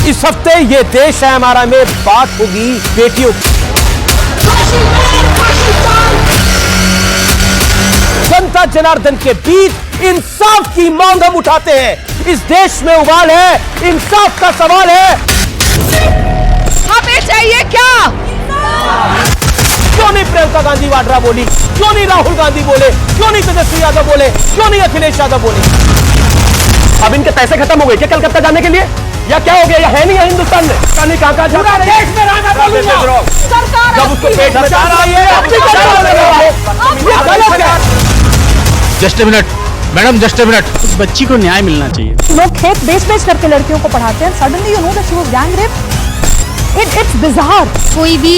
इस हफ्ते ये देश है हमारा में बात होगी बेटियों की। जनता जनार्दन के बीच इंसाफ की मांग हम उठाते हैं। इस देश में उबाल है, इंसाफ का सवाल है। हमें चाहिए क्या? क्यों नहीं प्रियंका गांधी वाड्रा बोली? क्यों नहीं राहुल गांधी बोले? क्यों नहीं तेजस्वी यादव बोले? क्यों नहीं अखिलेश यादव बोले? अब इनके पैसे खत्म हो गए क्या कलकत्ता जाने के लिए? या क्या हो गया? या है नहीं है हिंदुस्तान में? कहाँ पूरा देश में रहना बोलूंगा। सरकार जब उसको पेट में जा रही है, just a minute madam, just a minute. उस बच्ची को न्याय मिलना चाहिए। लोग खेत बेच करके लड़कियों को पढ़ाते हैं। Suddenly you know that she was gang rape. It's bizarre. कोई भी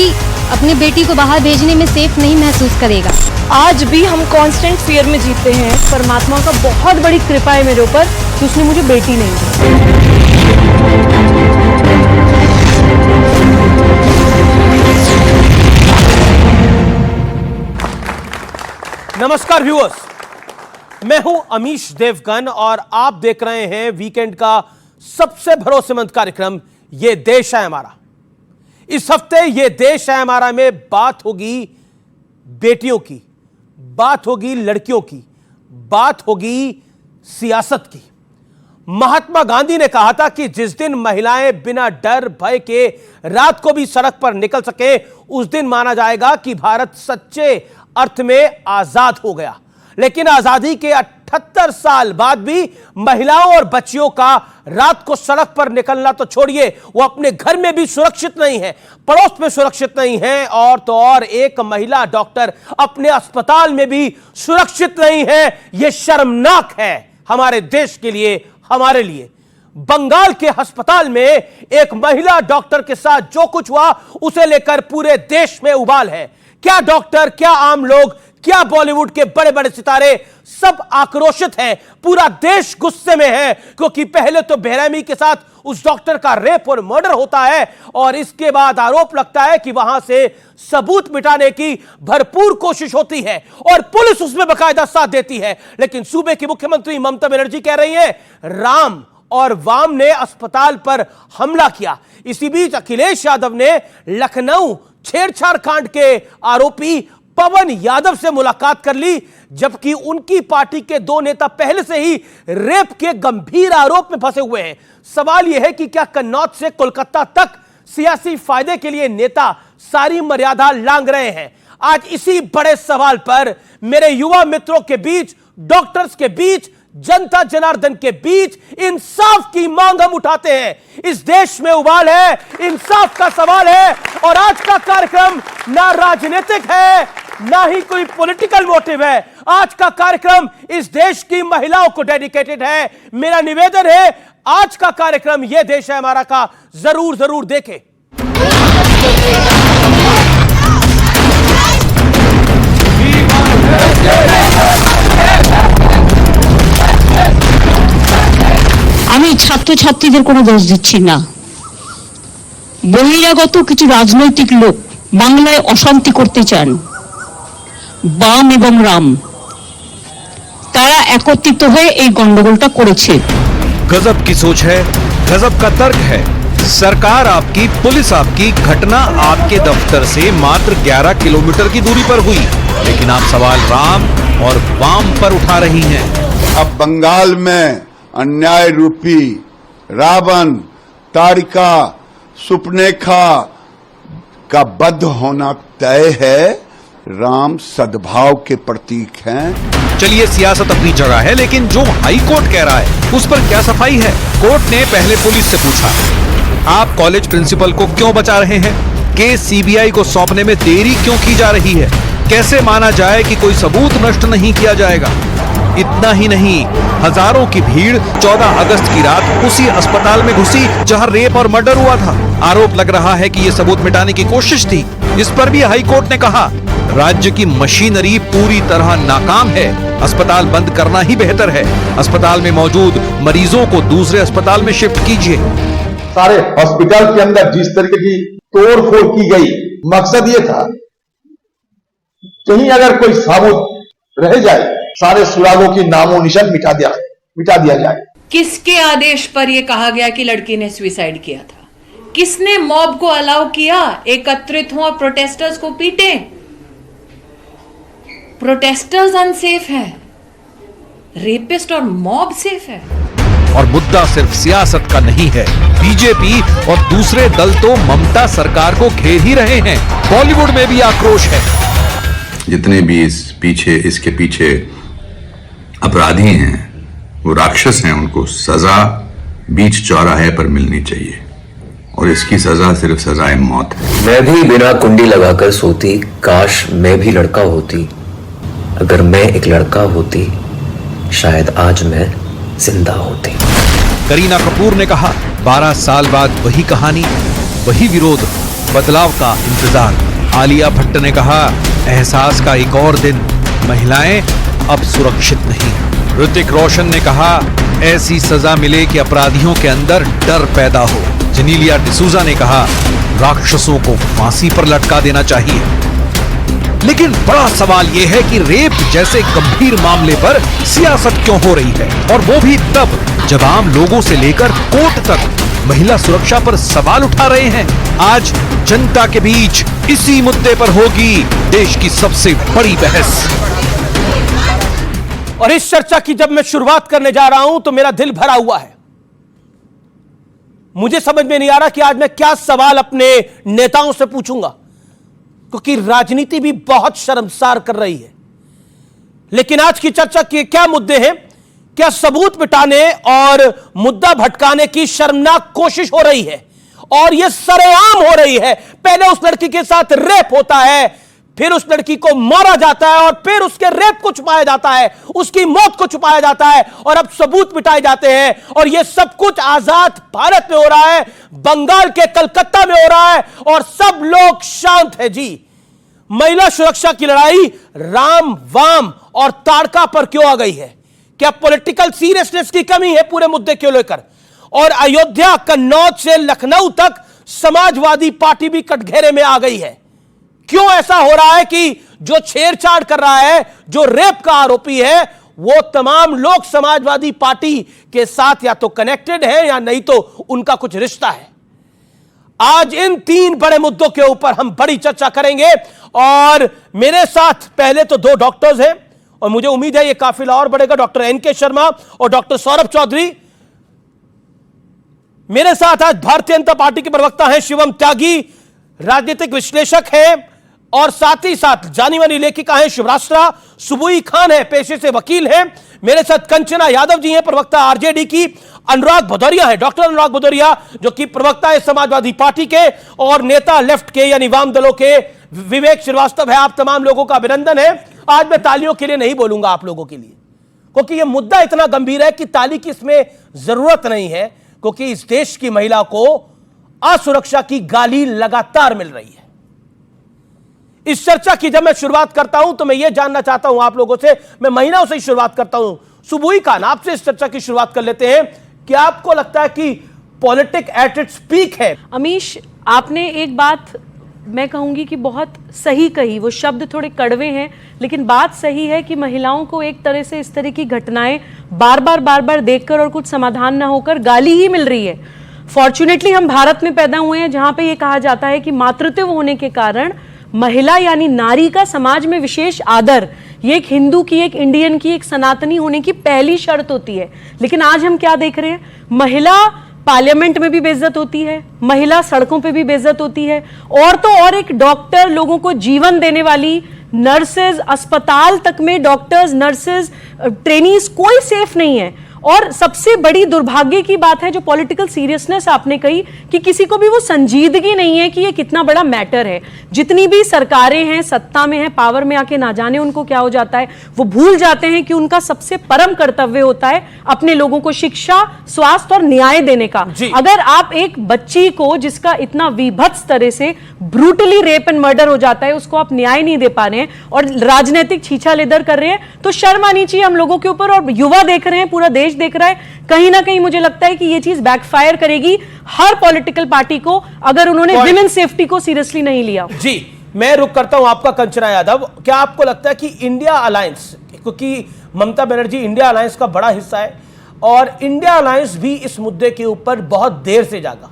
अपनी बेटी को बाहर भेजने में सेफ नहीं महसूस करेगा। आज भी हम कांस्टेंट फियर में जीते हैं। परमात्मा का बहुत बड़ी कृपा है मेरे ऊपर कि उसने मुझे बेटी नहीं दी। नमस्कार व्यूअर्स, मैं हूं अमीश देवगन और आप देख रहे हैं वीकेंड का सबसे भरोसेमंद कार्यक्रम ये देश है हमारा। इस हफ्ते ये देश है हमारा में बात होगी बेटियों की, बात होगी लड़कियों की, बात होगी सियासत की। महात्मा गांधी ने कहा था कि जिस दिन महिलाएं बिना डर भय के रात को भी सड़क पर निकल सके, उस दिन माना जाएगा कि भारत सच्चे अर्थ में आजाद हो गया। लेकिन आजादी के 78 साल बाद भी महिलाओं और बच्चियों का रात को सड़क पर निकलना तो छोड़िए, वो अपने घर में भी सुरक्षित नहीं है, पड़ोस में सुरक्षित नहीं है, और तो और एक महिला डॉक्टर अपने अस्पताल में भी सुरक्षित नहीं है। यह शर्मनाक है हमारे देश के लिए, हमारे लिए। बंगाल के अस्पताल में एक महिला डॉक्टर के साथ जो कुछ हुआ, उसे लेकर पूरे देश में उबाल है। क्या डॉक्टर, क्या आम लोग, क्या बॉलीवुड के बड़े बड़े सितारे सब आक्रोशित हैं। पूरा देश गुस्से में है, क्योंकि पहले तो बेरहमी के साथ उस डॉक्टर का रेप और मर्डर होता है, और इसके बाद आरोप लगता है कि वहां से सबूत मिटाने की भरपूर कोशिश होती है और पुलिस उसमें बाकायदा साथ देती है। लेकिन सूबे की मुख्यमंत्री ममता बनर्जी कह रही है राम और वाम ने अस्पताल पर हमला किया। इसी बीच अखिलेश यादव ने लखनऊ छेड़छाड़ कांड के आरोपी पवन यादव से मुलाकात कर ली, जबकि उनकी पार्टी के दो नेता पहले से ही रेप के गंभीर आरोप में फंसे हुए हैं। सवाल यह है कि क्या कन्नौज से कोलकाता तक सियासी फायदे के लिए नेता सारी मर्यादा लांघ रहे हैं? आज इसी बड़े सवाल पर मेरे युवा मित्रों के बीच, डॉक्टर्स के बीच, जनता जनार्दन के बीच इंसाफ की मांग हम उठाते हैं। इस देश में उबाल है, इंसाफ का सवाल है, और आज का कार्यक्रम ना राजनीतिक है, ना ही कोई पॉलिटिकल मोटिव है। आज का कार्यक्रम इस देश की महिलाओं को डेडिकेटेड है। मेरा निवेदन है, आज का कार्यक्रम ये देश है हमारा का जरूर जरूर देखें। আমি ছাত্রছাত্রীদের কোনো দোষ দিচ্ছি না। বহিরাগত কিছু রাজনৈতিক লোক বাংলায় অশান্তি করতে চান, বাম এবং রাম, তারা একত্রিত হয়ে এই গন্ডগোলটা করেছে। गजब की सोच है, गजब का तर्क है। सरकार आपकी, पुलिस आपकी, घटना आपके दफ्तर से मात्र 11 किलोमीटर की दूरी पर हुई, लेकिन आप सवाल राम और वाम पर उठा रही हैं। अब बंगाल में अन्याय रूपी रावण, तारिका, सुपनेखा का वध होना तय है। राम सद्भाव के प्रतीक हैं। चलिए, सियासत अपनी जगह है, लेकिन जो हाई कोर्ट कह रहा है उस पर क्या सफाई है? कोर्ट ने पहले पुलिस से पूछा, आप कॉलेज प्रिंसिपल को क्यों बचा रहे हैं? केस सीबीआई को सौंपने में देरी क्यों की जा रही है? कैसे माना जाए कि कोई सबूत नष्ट नहीं किया जाएगा? इतना ही नहीं, हजारों की भीड़ 14 अगस्त की रात उसी अस्पताल में घुसी जहां रेप और मर्डर हुआ था। आरोप लग रहा है कि यह सबूत मिटाने की कोशिश थी। इस पर भी हाई कोर्ट ने कहा, राज्य की मशीनरी पूरी तरह नाकाम है, अस्पताल बंद करना ही बेहतर है। अस्पताल में मौजूद मरीजों को दूसरे अस्पताल में शिफ्ट कीजिए। सारे हॉस्पिटल के अंदर जिस तरीके की तोड़फोड़ की गई, मकसद ये था कहीं अगर कोई सबूत रह जाए, सारे सुरागों की नामो निशान मिटा दिया जाए। किसके आदेश पर यह कहा गया कि लड़की ने सुसाइड किया था? किसने मॉब को अलाउ किया एकत्रित हो और प्रोटेस्टर्स को पीटे? प्रोटेस्टर्स अनसेफ है, रेपिस्ट और मॉब सेफ है। और मुद्दा सिर्फ सियासत का नहीं है। बीजेपी और दूसरे दल तो ममता सरकार को घेर ही रहे हैं। बॉलीवुड में भी आक्रोश है। जितने भी इसके पीछे अपराधी हैं, वो राक्षस हैं, उनको सजा बीच चौराहे पर मिलनी चाहिए और इसकी सजा सिर्फ सजाए मौत है। मैं भी बिना कुंडी लगाकर सोती, काश मैं भी लड़का होती। अगर मैं एक लड़का होती शायद आज मैं जिंदा होती। करीना कपूर ने कहा 12 साल बाद वही कहानी, वही विरोध, बदलाव का इंतजार। आलिया भट्ट ने कहा एहसास का एक और दिन, महिलाएं अब सुरक्षित नहीं। ऋतिक रोशन ने कहा ऐसी सजा मिले कि अपराधियों के अंदर डर पैदा हो। जेनेलिया डिसूजा ने कहा राक्षसों को फांसी पर लटका देना चाहिए। लेकिन बड़ा सवाल यह है कि रेप जैसे गंभीर मामले पर सियासत क्यों हो रही है, और वो भी तब जब आम लोगों से लेकर कोर्ट तक महिला सुरक्षा पर सवाल उठा रहे हैं। आज जनता के बीच इसी मुद्दे पर होगी देश की सबसे बड़ी बहस। और इस चर्चा की जब मैं शुरुआत करने जा रहा हूं तो मेरा दिल भरा हुआ है। मुझे समझ में नहीं आ रहा कि आज मैं क्या सवाल अपने नेताओं से पूछूंगा, क्योंकि राजनीति भी बहुत शर्मसार कर रही है। लेकिन आज की चर्चा के क्या मुद्दे हैं? क्या सबूत मिटाने और मुद्दा भटकाने की शर्मनाक कोशिश हो रही है, और यह सरेआम हो रही है। पहले उस लड़की के साथ रेप होता है, फिर उस लड़की को मारा जाता है, और फिर उसके रेप को छुपाया जाता है, उसकी मौत को छुपाया जाता है, और अब सबूत मिटाए जाते हैं। और यह सब कुछ आजाद भारत में हो रहा है, बंगाल के कलकत्ता में हो रहा है, और सब लोग शांत है जी। महिला सुरक्षा की लड़ाई राम, वाम और ताड़का पर क्यों आ गई है? क्या पॉलिटिकल सीरियसनेस की कमी है पूरे मुद्दे को लेकर? और अयोध्या, कन्नौज से लखनऊ तक समाजवादी पार्टी भी कटघरे में आ गई है। क्यों ऐसा हो रहा है कि जो छेड़छाड़ कर रहा है, जो रेप का आरोपी है, वो तमाम लोग समाजवादी पार्टी के साथ या तो कनेक्टेड है या नहीं तो उनका कुछ रिश्ता है। आज इन 3 बड़े मुद्दों के ऊपर हम बड़ी चर्चा करेंगे, और मेरे साथ पहले तो 2 डॉक्टर्स हैं, और मुझे उम्मीद है ये काफिला और बढ़ेगा। डॉक्टर एनके शर्मा और डॉक्टर सौरभ चौधरी। मेरे साथ आज भारतीय जनता पार्टी के प्रवक्ता हैं शिवम त्यागी, राजनीतिक विश्लेषक हैं, और साथ ही साथ जानी मानी लेखिका हैं शिवराष्ट्रा सुबुई खान है, पेशे से वकील हैं। मेरे साथ कंचना यादव जी हैं, प्रवक्ता आरजेडी की। अनुराग भदौरिया है, डॉक्टर अनुराग भदौरिया, जो कि प्रवक्ता है समाजवादी पार्टी के, और नेता लेफ्ट के यानी वाम दलों के विवेक श्रीवास्तव है। आप तमाम लोगों का अभिनंदन है। आज मैं तालियों के लिए नहीं बोलूंगा आप लोगों के लिए, क्योंकि यह मुद्दा इतना गंभीर है कि ताली की इसमें जरूरत नहीं है, क्योंकि इस देश की महिला को असुरक्षा की गाली लगातार मिल रही है। इस चर्चा की जब मैं शुरुआत करता हूं तो मैं यह जानना चाहता हूं आप लोगों से, मैं महिलाओं से ही शुरुआत करता हूं। सुबुई खान, आपसे इस चर्चा की शुरुआत कर लेते हैं। क्या आपको लगता है कि पॉलिटिक्स एट इट्स पीक है? अमीश, आपने एक बात मैं कहूंगी कि बहुत सही कही। वो शब्द थोड़े कड़वे हैं, लेकिन बात सही है कि महिलाओं को एक तरह से इस तरह की घटनाएं बार बार देखकर और कुछ समाधान ना होकर गाली ही मिल रही है। फॉर्चुनेटली हम भारत में पैदा हुए हैं, जहां पे ये कहा जाता है कि मातृत्व होने के कारण महिला यानी नारी का समाज में विशेष आदर, ये एक हिंदू की, एक इंडियन की, एक सनातनी होने की पहली शर्त होती है। लेकिन आज हम क्या देख रहे हैं? महिला पार्लियामेंट में भी बेइज्जत होती है, महिला सड़कों पे भी बेइज्जत होती है, और तो और एक डॉक्टर, लोगों को जीवन देने वाली नर्सेज, अस्पताल तक में डॉक्टर्स, नर्सेज, ट्रेनीज, कोई सेफ नहीं है। और सबसे बड़ी दुर्भाग्य की बात है जो पॉलिटिकल सीरियसनेस आपने कही कि किसी को भी वो संजीदगी नहीं है कि ये कितना बड़ा मैटर है। जितनी भी सरकारें हैं, सत्ता में हैं, पावर में आके ना जाने उनको क्या हो जाता है, वो भूल जाते हैं कि उनका सबसे परम कर्तव्य होता है अपने लोगों को शिक्षा, स्वास्थ्य और न्याय देने का। अगर आप एक बच्ची को जिसका इतना विभत्स तरह से ब्रूटली रेप एंड मर्डर हो जाता है, उसको आप न्याय नहीं दे पा रहे हैं और राजनीतिक छीछा लेदर कर रहे हैं, तो शर्म आनी चाहिए हम लोगों के ऊपर। और युवा देख रहे हैं, पूरा देश देख रहा है, कहीं ना कहीं मुझे लगता है कि ये चीज बैकफायर करेगी हर पॉलिटिकल पार्टी को अगर उन्होंने विमेन सेफ्टी को सीरियसली नहीं लिया। जी, मैं रुक करता हूं आपका कंचना यादव। क्या आपको लगता है कि इंडिया अलायंस, क्योंकि ममता बनर्जी इंडिया अलायंस का बड़ा हिस्सा है और इंडिया अलायंस भी इस मुद्दे के ऊपर बहुत देर से जागा,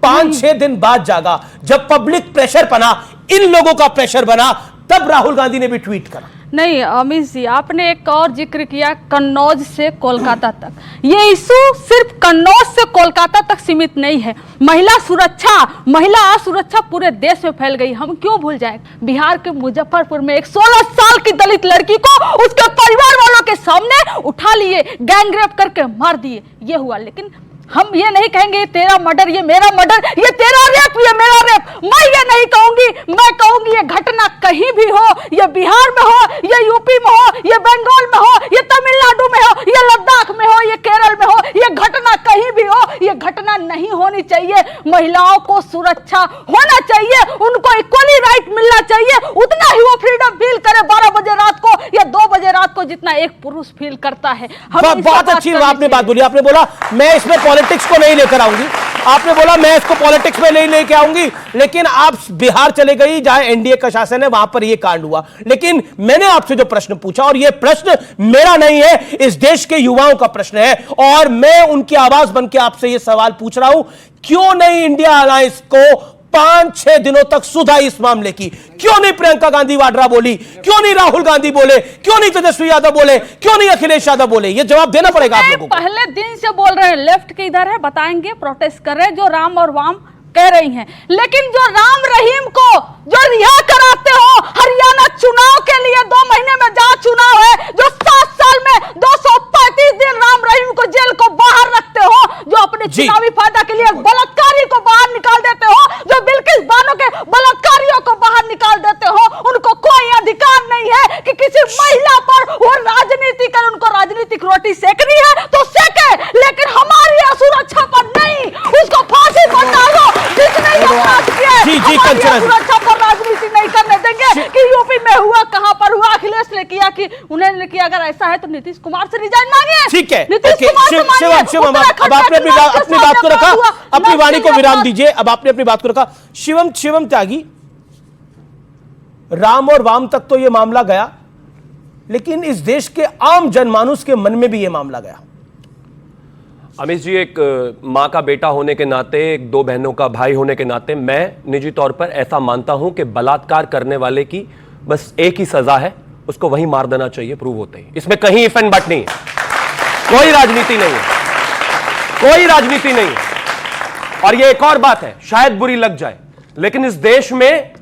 5-6 दिन बाद जागा, जब पब्लिक प्रेशर बना, इन लोगों का प्रेशर बना, तब राहुल गांधी ने भी ट्वीट करा। नहीं अमित जी, आपने एक और जिक्र किया कन्नौज से कोलकाता तक। ये इशू सिर्फ कन्नौज से कोलकाता तक सीमित नहीं है। महिला सुरक्षा, महिला असुरक्षा पूरे देश में फैल गई। हम क्यों भूल जाए, बिहार के मुजफ्फरपुर में एक 16 साल की दलित लड़की को उसके परिवार वालों के सामने उठा लिए, गैंग रेप करके मार दिए, ये हुआ। लेकिन हम ये नहीं कहेंगे ये तेरा मर्डर, ये मेरा मर्डर, ये तेरा रेप, ये मेरा रेप। मैं ये नहीं कहूंगी, मैं कहूंगी ये घटना कहीं भी हो, ये बिहार में हो, ये यूपी में हो, ये बंगाल में हो, ये तमिलनाडु में हो, ये लद्दाख में हो, ये केरल में हो, ये घटना कहीं भी हो, ये घटना नहीं होनी चाहिए। महिलाओं को सुरक्षा होना चाहिए, उनको इक्वली राइट मिलना चाहिए, उतना ही वो फ्रीडम फील करे 12 बजे रात को या 2 बजे रात को जितना एक पुरुष फील करता है। बहुत अच्छी आपने बात बोली। आपने बोला मैं इसमें पॉलिटिक्स को नहीं लेकर आऊंगी, आपने बोला मैं इसको पॉलिटिक्स में नहीं लेकर आऊंगी, लेकिन आप बिहार चले गई जहां एनडीए का शासन है, वहां पर यह कांड हुआ। लेकिन मैंने आपसे जो प्रश्न पूछा, और यह प्रश्न मेरा नहीं है, इस देश के युवाओं का प्रश्न है, और मैं उनकी आवाज बनकर आपसे यह सवाल पूछ रहा हूं, क्यों नहीं इंडिया अलायंस को 5-6 दिनों तक सुधा इस मामले की? क्यों नहीं प्रियंका गांधी वाड्रा बोली? क्यों नहीं राहुल गांधी बोले? क्यों नहीं तेजस्वी यादव बोले? क्यों नहीं अखिलेश यादव बोले? ये जवाब देना पड़ेगा आप लोगों को। पहले दिन से बोल रहे हैं, लेफ्ट के इधर है, बताएंगे, प्रोटेस्ट कर रहे हैं, जो राम और वाम कह रही हैं। लेकिन जो राम रहीम को जो रिहा कराते हो हरियाणा चुनाव के लिए, 2 महीने में जहां चुनाव है, जो 7 साल में 235 दिन राम रहीम को जेल को बाहर रखते हो, जो अपने चुनावी फायदा के लिए बलात्कारी को बाहर निकाल देते हो, जो बिल्किस बानो के बलात्कारियों को बाहर निकाल देते हो, उनको कोई अधिकार नहीं है कि किसी महिला पर वो राजनीति कर, उनको राजनीतिक रोटी सेकनी है तो सेके, लेकिन हमारी असुरक्षा पर नहीं, उसको फांसी पर डालो। जिसने ये अपराध किया है, हमारी सुरक्षा पर राजनीति नहीं करने देंगे कि यूपी में हुआ, कहां पर हुआ, अखिलेश ने किया कि उन्होंने किया। अगर ऐसा है तो नीतीश कुमार से रिजाइन मांगिए। ठीक है, नीतीश कुमार से मांगिए। शिवम, अब आपने अपनी बात को रखा, अपनी वाणी को विराम दीजिए। अब आपने अपनी बात को रखा। शिवम त्यागी, राम और वाम तक तो यह मामला गया, लेकिन इस देश के आम जनमानुस के मन में भी यह मामला गया। अमित जी, एक माँ का बेटा होने के नाते, एक 2 बहनों का भाई होने के नाते, मैं निजी तौर पर ऐसा मानता हूं कि बलात्कार करने वाले की बस एक ही सजा है, उसको वहीं मार देना चाहिए प्रूव होते ही। इसमें कहीं इफ एंड बट नहीं है, कोई राजनीति नहीं है, कोई राजनीति नहीं है। और ये एक और बात है, शायद बुरी लग जाए, लेकिन इस देश में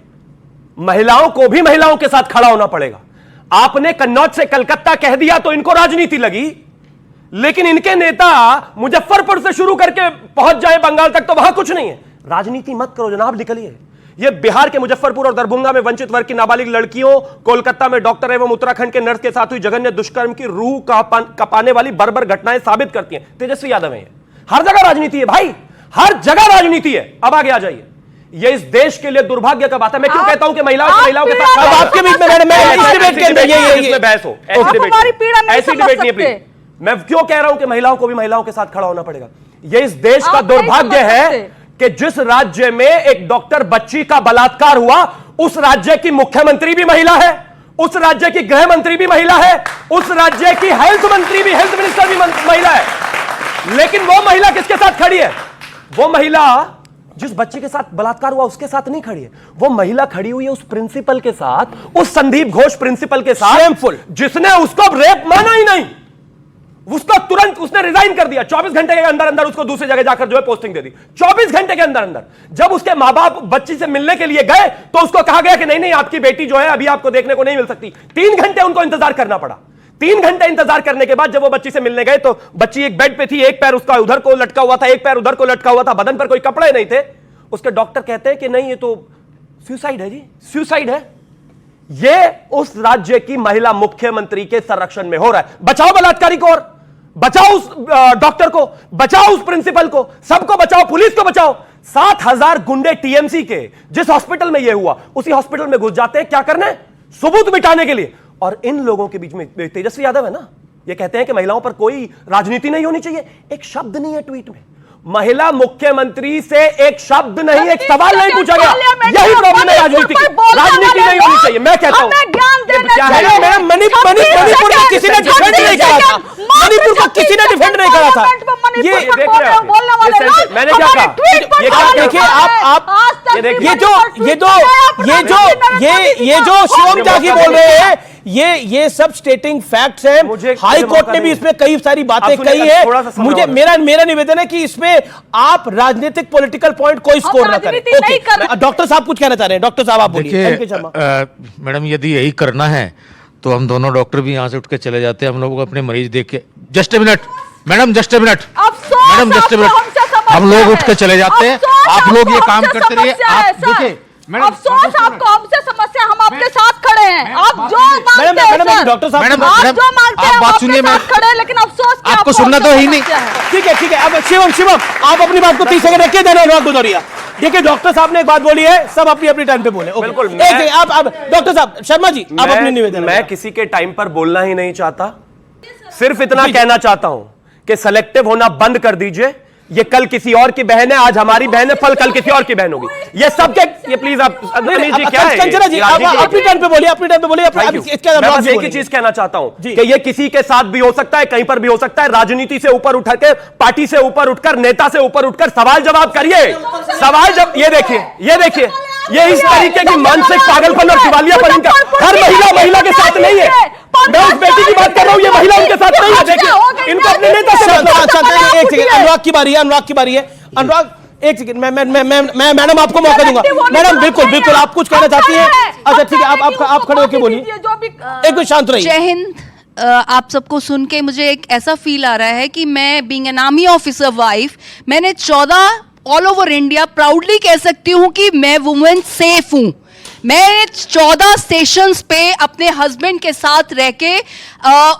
महिलाओं को भी महिलाओं के साथ खड़ा होना पड़ेगा। आपने कन्नौज से कलकत्ता कह दिया तो इनको राजनीति लगी, लेकिन इनके नेता मुजफ्फरपुर से शुरू करके पहुंच जाए बंगाल तक तो वहां कुछ नहीं है। राजनीति मत करो जनाब, निकलिए। ये बिहार के मुजफ्फरपुर और दरभंगा में वंचित वर्ग की नाबालिग लड़कियों, कोलकाता में डॉक्टर एवं उत्तराखंड के नर्स के साथ हुई जघन्य दुष्कर्म की रूह कपाने वाली बर्बर घटनाएं साबित करती हैं तेजस्वी यादव है। हर जगह राजनीति है भाई, हर जगह राजनीति है। अब आगे आ जाइए। ये इस देश के लिए दुर्भाग्य का बात है। मैं क्यों कहता हूं कि महिलाओं के साथ आपके बीच में बहस हो, ऐसी डिबेट नहीं है। मैं क्यों कह रहा हूं कि महिलाओं को भी महिलाओं के साथ खड़ा होना पड़ेगा? यह इस देश का दुर्भाग्य है कि जिस राज्य में एक डॉक्टर बच्ची का बलात्कार हुआ, उस राज्य की मुख्यमंत्री भी महिला है, उस राज्य की गृह मंत्री भी महिला है, उस राज्य की हेल्थ मिनिस्टर भी महिला है। लेकिन वो महिला किसके साथ खड़ी है? वो महिला जिस बच्चे के साथ बलात्कार हुआ उसके साथ नहीं खड़ी है। वो महिला खड़ी हुई है उस प्रिंसिपल के साथ, उस संदीप घोष प्रिंसिपल के साथ, जिसने उसको रेप माना ही नहीं। उसको तुरंत उसने रिजाइन कर दिया। 24 घंटे के अंदर अंदर उसको दूसरी जगह जाकर जो है पोस्टिंग दे दी। 24 घंटे के अंदर अंदर जब उसके मां बाप बच्ची से मिलने के लिए गए तो उसको कहा गया कि नहीं नहीं, आपकी बेटी जो है अभी आपको देखने को नहीं मिल सकती। 3 घंटे उनको इंतजार करना पड़ा। 3 घंटे इंतजार करने के बाद जब वो बच्ची से मिलने गए तो बच्ची एक बेड पे थी, एक पैर उसका उधर को लटका हुआ था, एक पैर उधर को लटका हुआ था, बदन पर कोई कपड़े नहीं थे। उसके डॉक्टर कहते हैं कि नहीं, ये तो सुसाइड है जी, सुसाइड है। ये उस राज्य की महिला मुख्यमंत्री के संरक्षण में हो रहा है। बचाओ बलात्कारी को, और बचाओ उस डॉक्टर को, बचाओ उस प्रिंसिपल को, सबको बचाओ, पुलिस को बचाओ। 7,000 गुंडे टीएमसी के जिस हॉस्पिटल में यह हुआ उसी हॉस्पिटल में घुस जाते हैं, क्या करने? सबूत मिटाने के लिए। और इन लोगों के बीच में तेजस्वी यादव है ना, ये कहते हैं कि महिलाओं पर कोई राजनीति नहीं होनी चाहिए। एक शब्द नहीं है ट्वीट में, महिला मुख्यमंत्री से एक शब्द नहीं, एक सवाल नहीं पूछा गया। यही प्रॉब्लम है राजनीति की। राजनीति नहीं होनी चाहिए। मैं कहता हूं मणिपुर में किसी ने डिफेंड नहीं करा था। मणिपुर को किसी ने डिफेंड नहीं करा था। ये मैंने क्या कहा? देखिए ये जो शिवम त्यागी बोल रहे हैं, ये सब स्टेटिंग फैक्ट्स हैं। हाई कोर्ट ने भी इसमें कई सारी बातें कही है। मुझे मेरा निवेदन है कि इसमें आप राजनीतिक पॉलिटिकल पॉइंट कोई स्कोर ना करें। डॉक्टर साहब कुछ कहना चाह रहे हैं। डॉक्टर साहब आप बोलिए। मैडम यदि यही करना है तो हम दोनों डॉक्टर भी यहाँ से उठ के चले जाते हैं, हम लोग अपने मरीज देख के। Just a minute madam, just a minute madam, just a minute, हम लोग उठ के चले जाते हैं, आप लोग ये काम करते रहिए। आप देखिए अफसोस आपको हमसे समस्या, हम आपके साथ खड़े हैं। आप जो मांगते हैं डॉक्टर साहब, आप जो मांगते हैं आप बात सुनिए, मैं खड़े, लेकिन अफसोस आपको सुनना तो ही नहीं। ठीक है अब शिवम आप अपनी बात को 30 सेकंड रखिए। अनुराग भदौरिया, देखिए डॉक्टर साहब ने एक बात बोली है, सब अपनी अपनी टाइम पे बोले। बिल्कुल। आप डॉक्टर साहब, शर्मा जी आप अपनी निवेदन। मैं किसी के टाइम पर बोलना ही नहीं चाहता, सिर्फ इतना कहना चाहता हूं कि सेलेक्टिव होना बंद कर दीजिए। ये कल किसी और की बहन है, आज हमारी बहन है, फल कल किसी और की बहन होगी। ये सबके, ये प्लीज आप जी क्या है, कंचना जी आप अपनी टाइम पे बोलिए, अपनी टाइम पे बोलिए। मैं बस एक ही चीज कहना चाहता हूं कि ये किसी के साथ भी हो सकता है, कहीं पर भी हो सकता है। राजनीति से ऊपर उठ के, पार्टी से ऊपर उठकर, नेता से ऊपर उठकर सवाल जवाब करिए। सवाल जब ये देखिए ये इस तरीके की मानसिक पागलपन और दिवालियापन इनका हर महिला के साथ नहीं है। मैं उस बेटी की बात कर रहा हूं, ये महिला उनके साथ नहीं है। देखिए इनको अपने नेता से एक सेकंड, अनुराग की बारी है। अनुराग एक सेकंड, मैं मैडम आपको मौका दूंगा। मैडम बिल्कुल आप कुछ कहना चाहती हैं? अच्छा ठीक है, आप खड़े होकर बोलिए, एक मिनट शांत रहिए। जय हिंद। आप सबको सुन के मुझे एक ऐसा फील आ रहा है कि मैं being an army officer wife, मैंने 14 ऑल ओवर इंडिया प्राउडली कह सकती हूँ कि मैं वुमेन सेफ हूँ। मैं 14 स्टेशंस पे अपने हस्बैंड के साथ रह के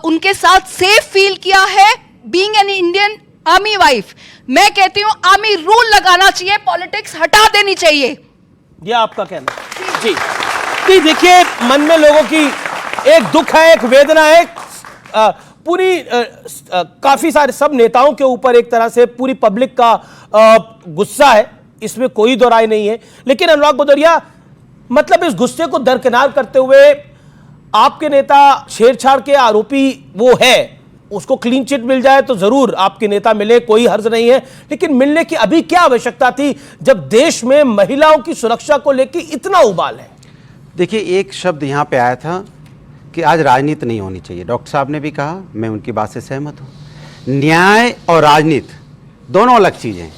उनके साथ सेफ फील किया है। Being an Indian army wife, मैं कहती हूँ आर्मी रूल लगाना चाहिए, पॉलिटिक्स हटा देनी चाहिए। ये आपका कहना जी। देखिए मन में लोगों की एक दुख है, एक वेदना है, पूरी काफी सारे सब नेताओं के ऊपर एक तरह से पूरी पब्लिक का गुस्सा है, इसमें कोई दो राय नहीं है। लेकिन अनुराग भदौरिया, मतलब इस गुस्से को दरकिनार करते हुए आपके नेता छेड़छाड़ के आरोपी वो है, उसको क्लीन चिट मिल जाए तो जरूर आपके नेता मिले, कोई हर्ज नहीं है। लेकिन मिलने की अभी क्या आवश्यकता थी जब देश में महिलाओं की सुरक्षा को लेकर इतना उबाल है? देखिए, एक शब्द यहां पे आया था कि आज राजनीति नहीं होनी चाहिए। डॉक्टर साहब ने भी कहा, मैं उनकी बात से सहमत हूं। न्याय और राजनीति दोनों अलग चीजें हैं।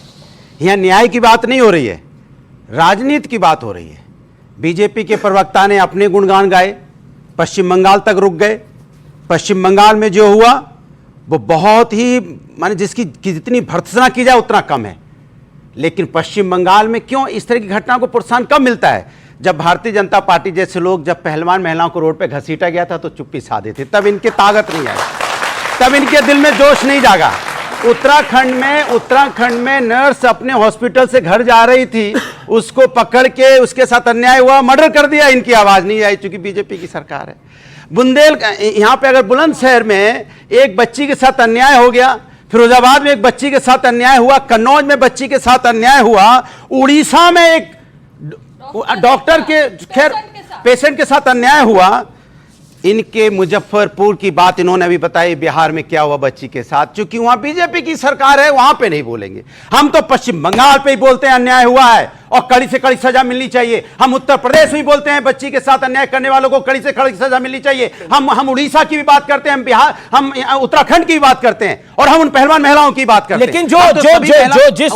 यहां न्याय की बात नहीं हो रही है, राजनीति की बात हो रही है। बीजेपी के प्रवक्ता ने अपने गुणगान गाए, पश्चिम बंगाल तक रुक गए। पश्चिम बंगाल में जो हुआ वो बहुत ही, माने जिसकी जितनी भर्त्सना की जाए उतना कम है। लेकिन पश्चिम बंगाल में क्यों इस तरह की घटना को प्रोत्साहन कब मिलता है? जब भारतीय जनता पार्टी जैसे लोग, जब पहलवान महिलाओं को रोड पे घसीटा गया था तो चुप्पी साधे थे, तब इनके ताकत नहीं आई, तब इनके दिल में जोश नहीं जागा। उत्तराखंड में नर्स अपने हॉस्पिटल से घर जा रही थी, उसको पकड़ के उसके साथ अन्याय हुआ, मर्डर कर दिया। इनकी आवाज नहीं आई क्योंकि बीजेपी की सरकार है। यहाँ पे अगर बुलंदशहर में एक बच्ची के साथ अन्याय हो गया, फिरोजाबाद में एक बच्ची के साथ अन्याय हुआ, कन्नौज में बच्ची के साथ अन्याय हुआ, उड़ीसा में एक डॉक्टर के पेशेंट के साथ अन्याय हुआ। इनके मुजफ्फरपुर की बात इन्होंने अभी बताई, बिहार में क्या हुआ बच्ची के साथ, क्योंकि वहां बीजेपी की सरकार है, वहां पे नहीं बोलेंगे। हम तो पश्चिम बंगाल पे ही बोलते हैं अन्याय हुआ है और कड़ी से कड़ी सजा मिलनी चाहिए। हम उत्तर प्रदेश में बोलते हैं बच्ची के साथ अन्याय करने वालों को कड़ी से कड़ी सजा मिलनी चाहिए। हम उड़ीसा की भी बात करते हैं, हम बिहार, हम उत्तराखंड की भी बात करते हैं, और हम उन पहलवान महिलाओं की बात करते हैं। लेकिन जिस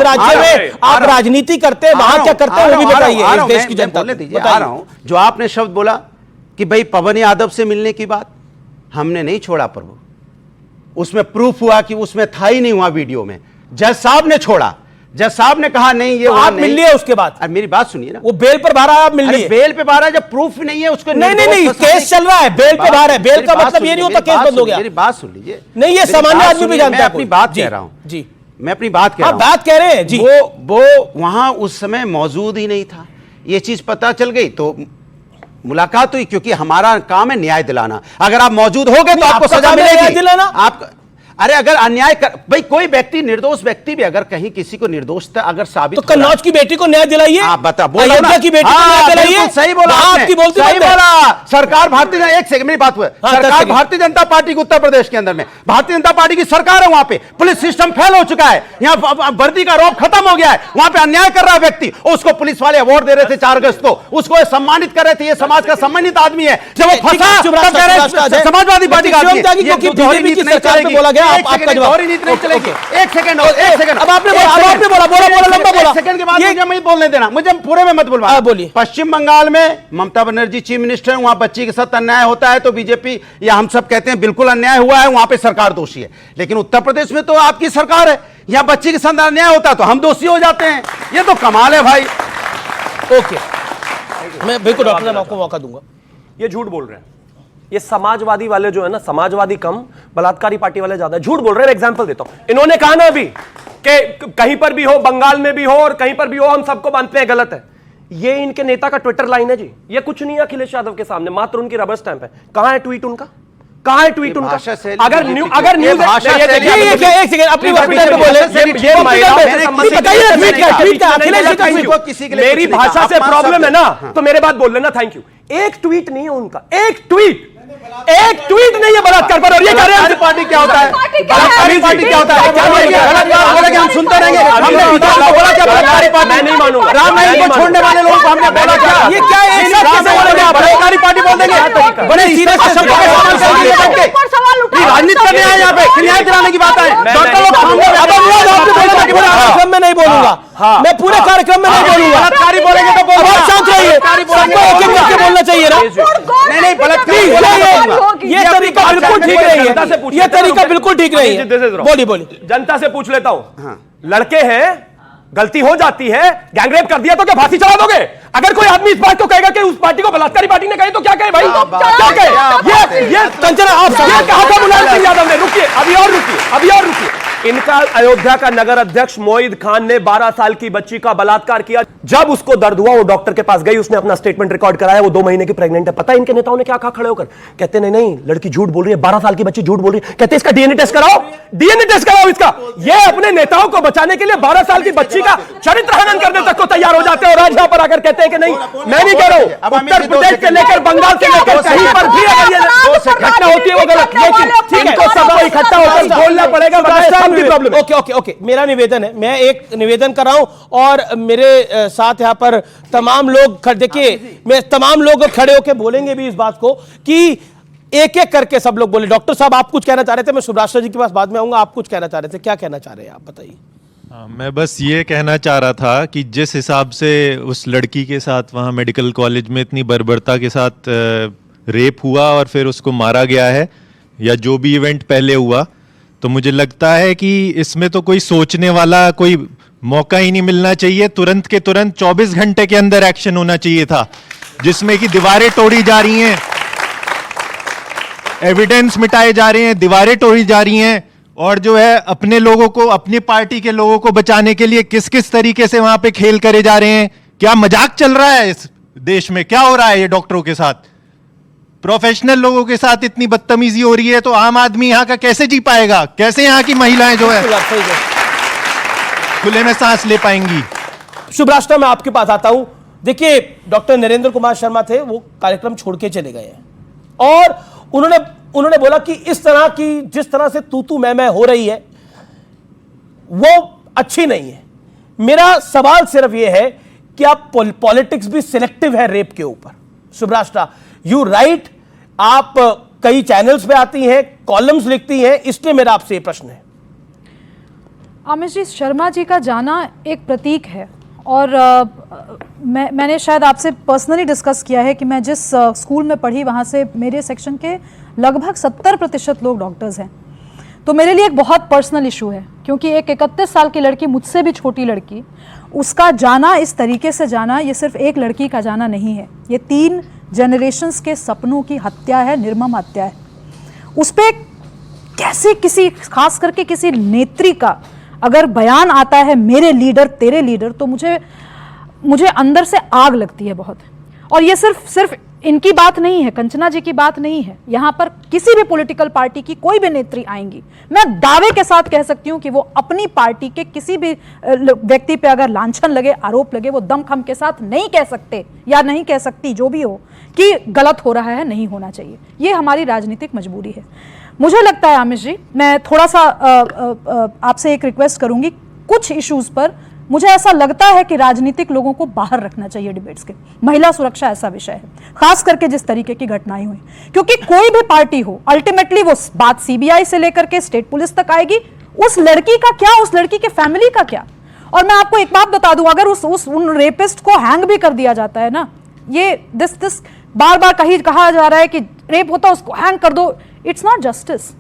राज्य में आप राजनीति करते हैं वहां क्या करते हैं वो भी बताइए देश की जनता। आ रहा हूं, जो आपने शब्द बोला कि भाई पवन यादव से मिलने की बात, हमने नहीं छोड़ा प्रभु, उसमें प्रूफ हुआ कि उसमें था ही नहीं हुआ वीडियो में। जज साहब ने छोड़ा, जज साहब ने कहा नहीं ये आप मिल लिए उसके बाद। मेरी बात सुनिए ना, वो बेल पर बाहर आया, आप मिल लिए। बेल पे बाहर जब प्रूफ नहीं है उसको नहीं केस चल रहा है, बेल पे बाहर है। बेल का मतलब ये नहीं होता केस बंद हो गया। मेरी बात सुन लीजिए। नहीं, ये सामान्य आदमी भी जानता है। अपनी बात कह रहा हूं जी, मैं अपनी बात कह रहा हूं। बात कह रहे हैं जी। वो वहां उस समय मौजूद ही नहीं था, ये चीज पता चल गई तो मुलाकात हुई, क्योंकि हमारा काम है न्याय दिलाना। अगर आप मौजूद हो गए तो आपको सजा मिलेगी। अरे अगर अन्याय कर भाई, कोई व्यक्ति निर्दोष व्यक्ति भी अगर कहीं किसी को निर्दोषता अगर साबित तो कन्नौज की बेटी को न्याय दिलाइए, आप बता अयोध्या की बेटी को न्याय दिलाइए। सही बोला आपकी बोलती सही बात है। बोला। सरकार भारतीय एक सेकंड मेरी बात हुई, सरकार भारतीय जनता पार्टी की उत्तर प्रदेश के अंदर में भारतीय जनता पार्टी की सरकार है, वहां पे पुलिस सिस्टम फेल हो चुका है, यहाँ वर्दी का रौब खत्म हो गया है, वहां पे अन्याय कर रहा है व्यक्ति, उसको पुलिस वाले अवार्ड दे रहे थे 4 अगस्त को, उसको सम्मानित कर रहे थे, ये समाज का सम्मानित आदमी है। जब वो फंसा तब कह रहे समाजवादी पार्टी का आदमी है। क्योंकि बीजेपी की सरकार में बोला गया, आपका जवाब नहीं चलेगी। एक सेकंड अब आपने बोला लंबा बोला, सेकंड के बाद मुझे मैं बोलने देना, मुझे पूरे में मत बोलवा। बोलिए। पश्चिम बंगाल में ममता बनर्जी चीफ मिनिस्टर, वहां बच्ची के साथ अन्याय होता है तो बीजेपी या हम सब कहते हैं बिल्कुल अन्याय हुआ है, वहां पे सरकार दोषी है। लेकिन उत्तर प्रदेश में तो आपकी सरकार है, यहां बच्ची के साथ अन्याय होता है तो हम दोषी हो जाते हैं। ये तो कमाल है भाई। ओके, मैं बिल्कुल डॉक्टर साहब आपको मौका दूंगा। ये झूठ बोल रहे हैं, ये समाजवादी वाले जो है ना, समाजवादी कम बलात्कारी पार्टी वाले ज्यादा झूठ बोल रहे हैं। एग्जांपल देता हूं, इन्होंने कहा ना अभी कि कहीं पर भी हो, बंगाल में भी हो और कहीं पर भी हो, हम सबको मानते हैं गलत है। ये इनके नेता का ट्विटर लाइन है जी, ये कुछ नहीं है अखिलेश यादव के सामने, मात्र उनकी रबर स्टैंप है। कहां है ट्वीट उनका, कहां है ट्वीट उनका? अगर न्यूज एक सेकंड अपनी मेरी भाषा से प्रॉब्लम है ना तो मेरे बात बोल लेना, थैंक यू। एक ट्वीट नहीं है उनका, एक ट्वीट नहीं है बलात्कार पर, और ये कह रहे हैं पार्टी क्या होता है, बलात्कारी पार्टी क्या होता है, हम सुनते रहेंगे। हमने बोला क्या बलात्कारी पार्टी? मैं नहीं मानूंगा। रामनारायण को छोड़ने वाले लोगों को हमने बोला क्या? ये क्या है? बलात्कारी पार्टी बोल देंगे, बड़े सीधे शब्दों में सवाल करके राजनीति करने आए यहाँ पे, न्याय दिलाने की बात है। कार्यक्रम में नहीं बोलूंगा, मैं पूरे कार्यक्रम में नहीं बोलूंगा। बलात्कारी बोलेंगे तो बोलो, शांत रहिए, सबको बोलना चाहिए ना। नहीं बलात्कारी ये तरीका बिल्कुल ठीक नहीं है, ये तरीका बिल्कुल ठीक नहीं है। बोलिए। जनता से पूछ लेता हूं, लड़के हैं, गलती हो जाती है, गैंगरेप कर दिया तो क्या फांसी चढ़ा दोगे? अगर कोई आदमी इस बात को कहेगा कि उस पार्टी को बलात्कारी पार्टी ने कही तो क्या कहे भाई? क्या कहे? ये कंचना आप कहा था मुलायम सिंह यादव ने? रुकिए, अभी और रुकिए। इनका अयोध्या का नगर अध्यक्ष मोईद खान ने 12 साल की बच्ची का बलात्कार किया। जब उसको दर्द हुआ वो डॉक्टर के पास गई, उसने अपना स्टेटमेंट रिकॉर्ड कराया, वो 2 महीने की प्रेग्नेंट है। पता है इनके नेताओं ने क्या कहा खड़े होकर? कहते नहीं लड़की झूठ बोल रही है, 12 साल की बच्ची झूठ बोल रही है। कहते इसका डीएनए टेस्ट कराओ इसका। ये अपने नेताओं को बचाने के लिए 12 साल की बच्ची का चरित्र हनन करने तक को तैयार हो जाते हैं, और आज यहां पर आकर कहते हैं कि नहीं, मैं नहीं कह रहा हूं, उत्तर प्रदेश से लेकर बंगाल से लेकर कहीं पर भी अगर ये घटना होती है वो गलत, लेकिन इनको सबको इकट्ठा होकर बोलना पड़ेगा। ओके, मेरा निवेदन है, मैं एक निवेदन कर रहा हूं और मेरे साथ यहां पर तमाम लोग देखिए, मैं तमाम लोग खड़े होकर बोलेंगे भी इस बात को कि एक एक करके सब लोग बोले। डॉक्टर साहब आप कुछ कहना चाह रहे थे, मैं सुभाष जी के पास बाद में आऊंगा, आप कुछ कहना चाह रहे थे, क्या कहना चाह रहे हैं आप बताइए। मैं बस ये कहना चाह रहा था कि जिस हिसाब से उस लड़की के साथ वहाँ मेडिकल कॉलेज में इतनी बर्बरता के साथ रेप हुआ और फिर उसको मारा गया है, या जो भी इवेंट पहले हुआ, तो मुझे लगता है कि इसमें तो कोई सोचने वाला कोई मौका ही नहीं मिलना चाहिए। तुरंत के तुरंत 24 घंटे के अंदर एक्शन होना चाहिए था, जिसमें कि दीवारें तोड़ी जा रही हैं, एविडेंस मिटाए जा रहे हैं, दीवारें तोड़ी जा रही हैं, और जो है अपने लोगों को, अपनी पार्टी के लोगों को बचाने के लिए किस किस तरीके से वहां पे खेल करे जा रहे हैं। क्या मजाक चल रहा है इस देश में? क्या हो रहा है ये डॉक्टरों के साथ, प्रोफेशनल लोगों के साथ इतनी बदतमीजी हो रही है, तो आम आदमी यहाँ का कैसे जी पाएगा? कैसे यहाँ की महिलाएं जो है खुले में सांस ले पाएंगी? शुभराष्ट्र, मैं आपके पास आता हूं। देखिए, डॉक्टर नरेंद्र कुमार शर्मा थे, वो कार्यक्रम छोड़ के चले गए हैं, और उन्होंने बोला कि इस तरह की जिस तरह से तू मैं हो रही है वो अच्छी नहीं है। मेरा सवाल सिर्फ ये है कि आप पॉलिटिक्स भी सिलेक्टिव है रेप के ऊपर। सुभ्राष्ट्रा, यू राइट, आप कई चैनल्स पे आती हैं, कॉलम्स लिखती हैं, इसलिए मेरा आपसे ये प्रश्न है। आमिर जी, शर्मा जी का जाना एक प्रतीक है, और मैंने शायद आपसे पर्सनली डिस्कस किया है कि मैं जिस स्कूल में पढ़ी वहाँ से मेरे सेक्शन के लगभग 70% लोग डॉक्टर्स हैं। तो मेरे लिए एक बहुत पर्सनल इशू है, क्योंकि एक 31 साल की लड़की, मुझसे भी छोटी लड़की, उसका जाना, इस तरीके से जाना, ये सिर्फ एक लड़की का जाना नहीं है, ये 3 जनरेशन्स के सपनों की हत्या है, निर्मम हत्या है। उस पर कैसे किसी, खास करके किसी नेत्री का अगर बयान आता है, मेरे लीडर तेरे लीडर, तो मुझे अंदर से आग लगती है बहुत। और ये सिर्फ इनकी बात नहीं है, कंचना जी की बात नहीं है, यहां पर किसी भी पॉलिटिकल पार्टी की कोई भी नेत्री आएंगी, मैं दावे के साथ कह सकती हूं कि वो अपनी पार्टी के किसी भी व्यक्ति पे अगर लांछन लगे, आरोप लगे, वो दमखम के साथ नहीं कह सकते या नहीं कह सकती, जो भी हो, कि गलत हो रहा है, नहीं होना चाहिए। ये हमारी राजनीतिक मजबूरी है। मुझे लगता है आमिश जी, मैं थोड़ा सा आपसे एक रिक्वेस्ट करूंगी, कुछ इश्यूज पर मुझे ऐसा लगता है कि राजनीतिक लोगों को बाहर रखना चाहिए डिबेट्स के। महिला सुरक्षा ऐसा विषय है, खास करके जिस तरीके की घटनाएं हुई, क्योंकि कोई भी पार्टी हो, अल्टीमेटली वो बात सीबीआई से लेकर के स्टेट पुलिस तक आएगी। उस लड़की का क्या, उस लड़की के फैमिली का क्या? और मैं आपको एक बात बता दूं, अगर उन रेपिस्ट को हैंग भी कर दिया जाता है ना, ये दिस बार बार कहा जा रहा है कि रेप होता है उसको हैंग कर दो, इट्स नॉट जस्टिस।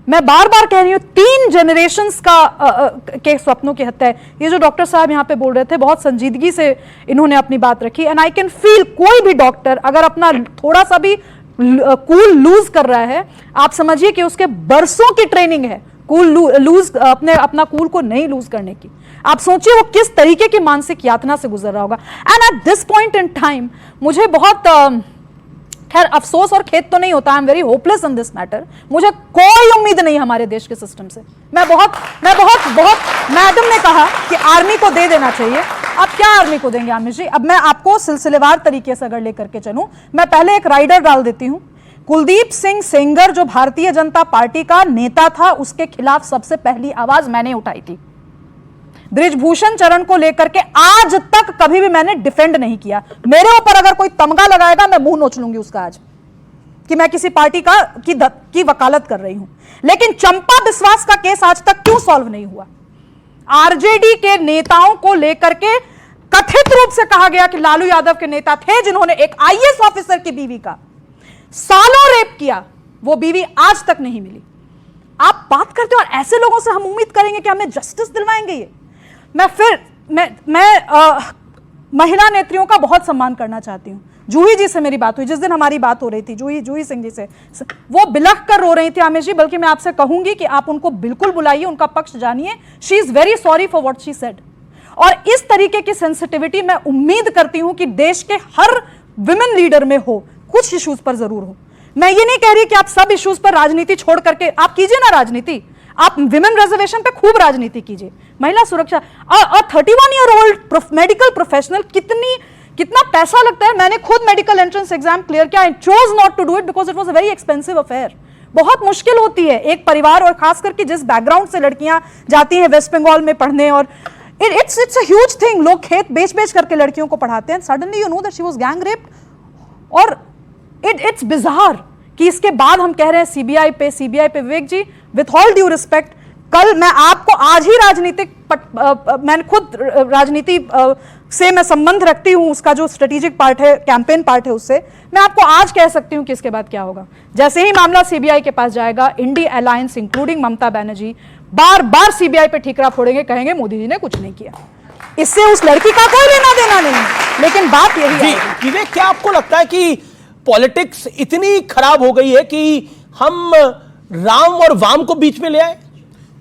मैं बार बार कह रही हूं, 3 जनरेशंस के स्वप्नों की हत्या है। ये जो डॉक्टर साहब यहां पे बोल रहे थे, बहुत संजीदगी से इन्होंने अपनी बात रखी, एंड आई कैन फील कोई भी डॉक्टर अगर अपना थोड़ा सा भी कूल लूज कर रहा है, आप समझिए कि उसके बरसों की ट्रेनिंग है कूल लूज, अपना कूल को नहीं लूज करने की। आप सोचिए वो किस तरीके की मानसिक यातना से गुजर रहा होगा। And at this point in time मुझे बहुत खैर अफसोस और खेद तो नहीं होता, I am very hopeless in this matter. मुझे कोई उम्मीद नहीं हमारे देश के सिस्टम से। मैं बहुत मैडम ने कहा कि आर्मी को दे देना चाहिए। अब क्या आर्मी को देंगे आमिर जी? अब मैं आपको सिलसिलेवार तरीके से अगर लेकर के चलूं, मैं पहले एक राइडर डाल देती हूं। कुलदीप सिंह सेंगर जो भारतीय जनता पार्टी का नेता था, उसके खिलाफ सबसे पहली आवाज मैंने उठाई थी। बृजभूषण चरण को लेकर के आज तक कभी भी मैंने डिफेंड नहीं किया। मेरे ऊपर अगर कोई तमगा लगाएगा, मैं मुंह नोच लूंगी उसका आज, कि मैं किसी पार्टी की वकालत कर रही हूं। लेकिन चंपा बिस्वास का केस आज तक क्यों सॉल्व नहीं हुआ? आरजेडी के नेताओं को लेकर के कथित रूप से कहा गया कि लालू यादव के नेता थे जिन्होंने एक आईएएस ऑफिसर की बीवी का सालों रेप किया, वो बीवी आज तक नहीं मिली। आप बात करते हो और ऐसे लोगों से हम उम्मीद करेंगे कि हमें जस्टिस दिलवाएंगे? ये मैं महिला नेत्रियों का बहुत सम्मान करना चाहती हूं। जूही जी से मेरी बात हुई, जिस दिन हमारी बात हो रही थी जूही सिंह जी से, वो बिलख कर रो रही थी आमिर जी। बल्कि मैं आपसे कहूंगी कि आप उनको बिल्कुल बुलाइए, उनका पक्ष जानिए। She is very sorry for what she said. और इस तरीके की सेंसिटिविटी मैं उम्मीद करती हूं कि देश के हर विमेन लीडर में हो, कुछ इश्यूज पर जरूर हो। मैं ये नहीं कह रही कि आप सब इश्यूज पर राजनीति छोड़ करके आप कीजिए ना राजनीति, आप विमेन रिजर्वेशन पे खूब राजनीति कीजिए। महिला सुरक्षा, 31-year-old मेडिकल प्रोफेशनल, कितना पैसा लगता है? मैंने खुद मेडिकल एंट्रेंस एग्जाम क्लियर किया, I chose not to do it because it was a very expensive affair. बहुत मुश्किल होती है एक परिवार, और खास करके जिस बैकग्राउंड से लड़कियां जाती हैं वेस्ट बंगाल में पढ़ने, और इट्स अ ह्यूज थिंग। लोग खेत बेच करके लड़कियों को पढ़ाते हैं। Suddenly you know that she was gang raped, और इट्स बिजार कि इसके बाद हम कह रहे हैं सीबीआई पे। विवेक जी, विथ ऑल ड्यू रिस्पेक्ट, कल मैं आपको आज ही मैंने खुद राजनीति से मैं संबंध रखती हूं, उसका जो स्ट्रेटेजिक पार्ट है, कैंपेन पार्ट है, उससे मैं आपको आज कह सकती हूं कि इसके बाद क्या होगा। जैसे ही मामला सीबीआई के पास जाएगा, INDI alliance including Mamata Banerjee बार सीबीआई पे ठीकरा फोड़ेंगे, कहेंगे मोदी जी ने कुछ नहीं किया। इससे उस लड़की का कोई लेना देना नहीं। लेकिन बात यही है, विवेक, क्या आपको लगता है कि पॉलिटिक्स इतनी खराब हो गई है कि हम राम और वाम को बीच में ले आए?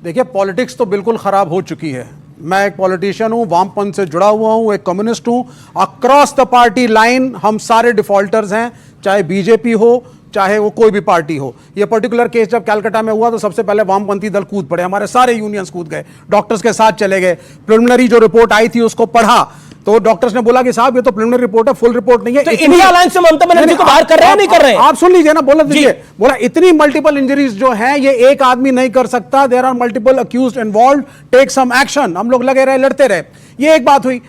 देखिए, पॉलिटिक्स तो बिल्कुल खराब हो चुकी है। मैं एक पॉलिटिशियन हूं, वामपंथ से जुड़ा हुआ हूं, एक कम्युनिस्ट हूं। अक्रॉस द पार्टी लाइन हम सारे डिफॉल्टर्स हैं, चाहे बीजेपी हो, चाहे वो कोई भी पार्टी हो। ये पर्टिकुलर केस जब कलकत्ता में हुआ तो सबसे पहले वामपंथी दल कूद पड़े, हमारे सारे यूनियंस कूद गए, डॉक्टर्स के साथ चले गए। प्रिलिमिनरी जो रिपोर्ट आई थी उसको पढ़ा तो डॉक्टर्स ने बोला कि साहब ये तो प्रिलिमिनरी रिपोर्ट है, फुल रिपोर्ट नहीं है। तो इंडिया अलायंस से ममता बनर्जी को बाहर कर रहे हैं, नहीं कर रहे हैं? आप सुन लीजिए ना, बोला इतनी मल्टीपल इंजरीज जो हैं ये एक आदमी नहीं कर सकता, there are multiple accused involved, take some action. हम लोग लगे रहे, लड़ते रहे, ये एक बात हुई।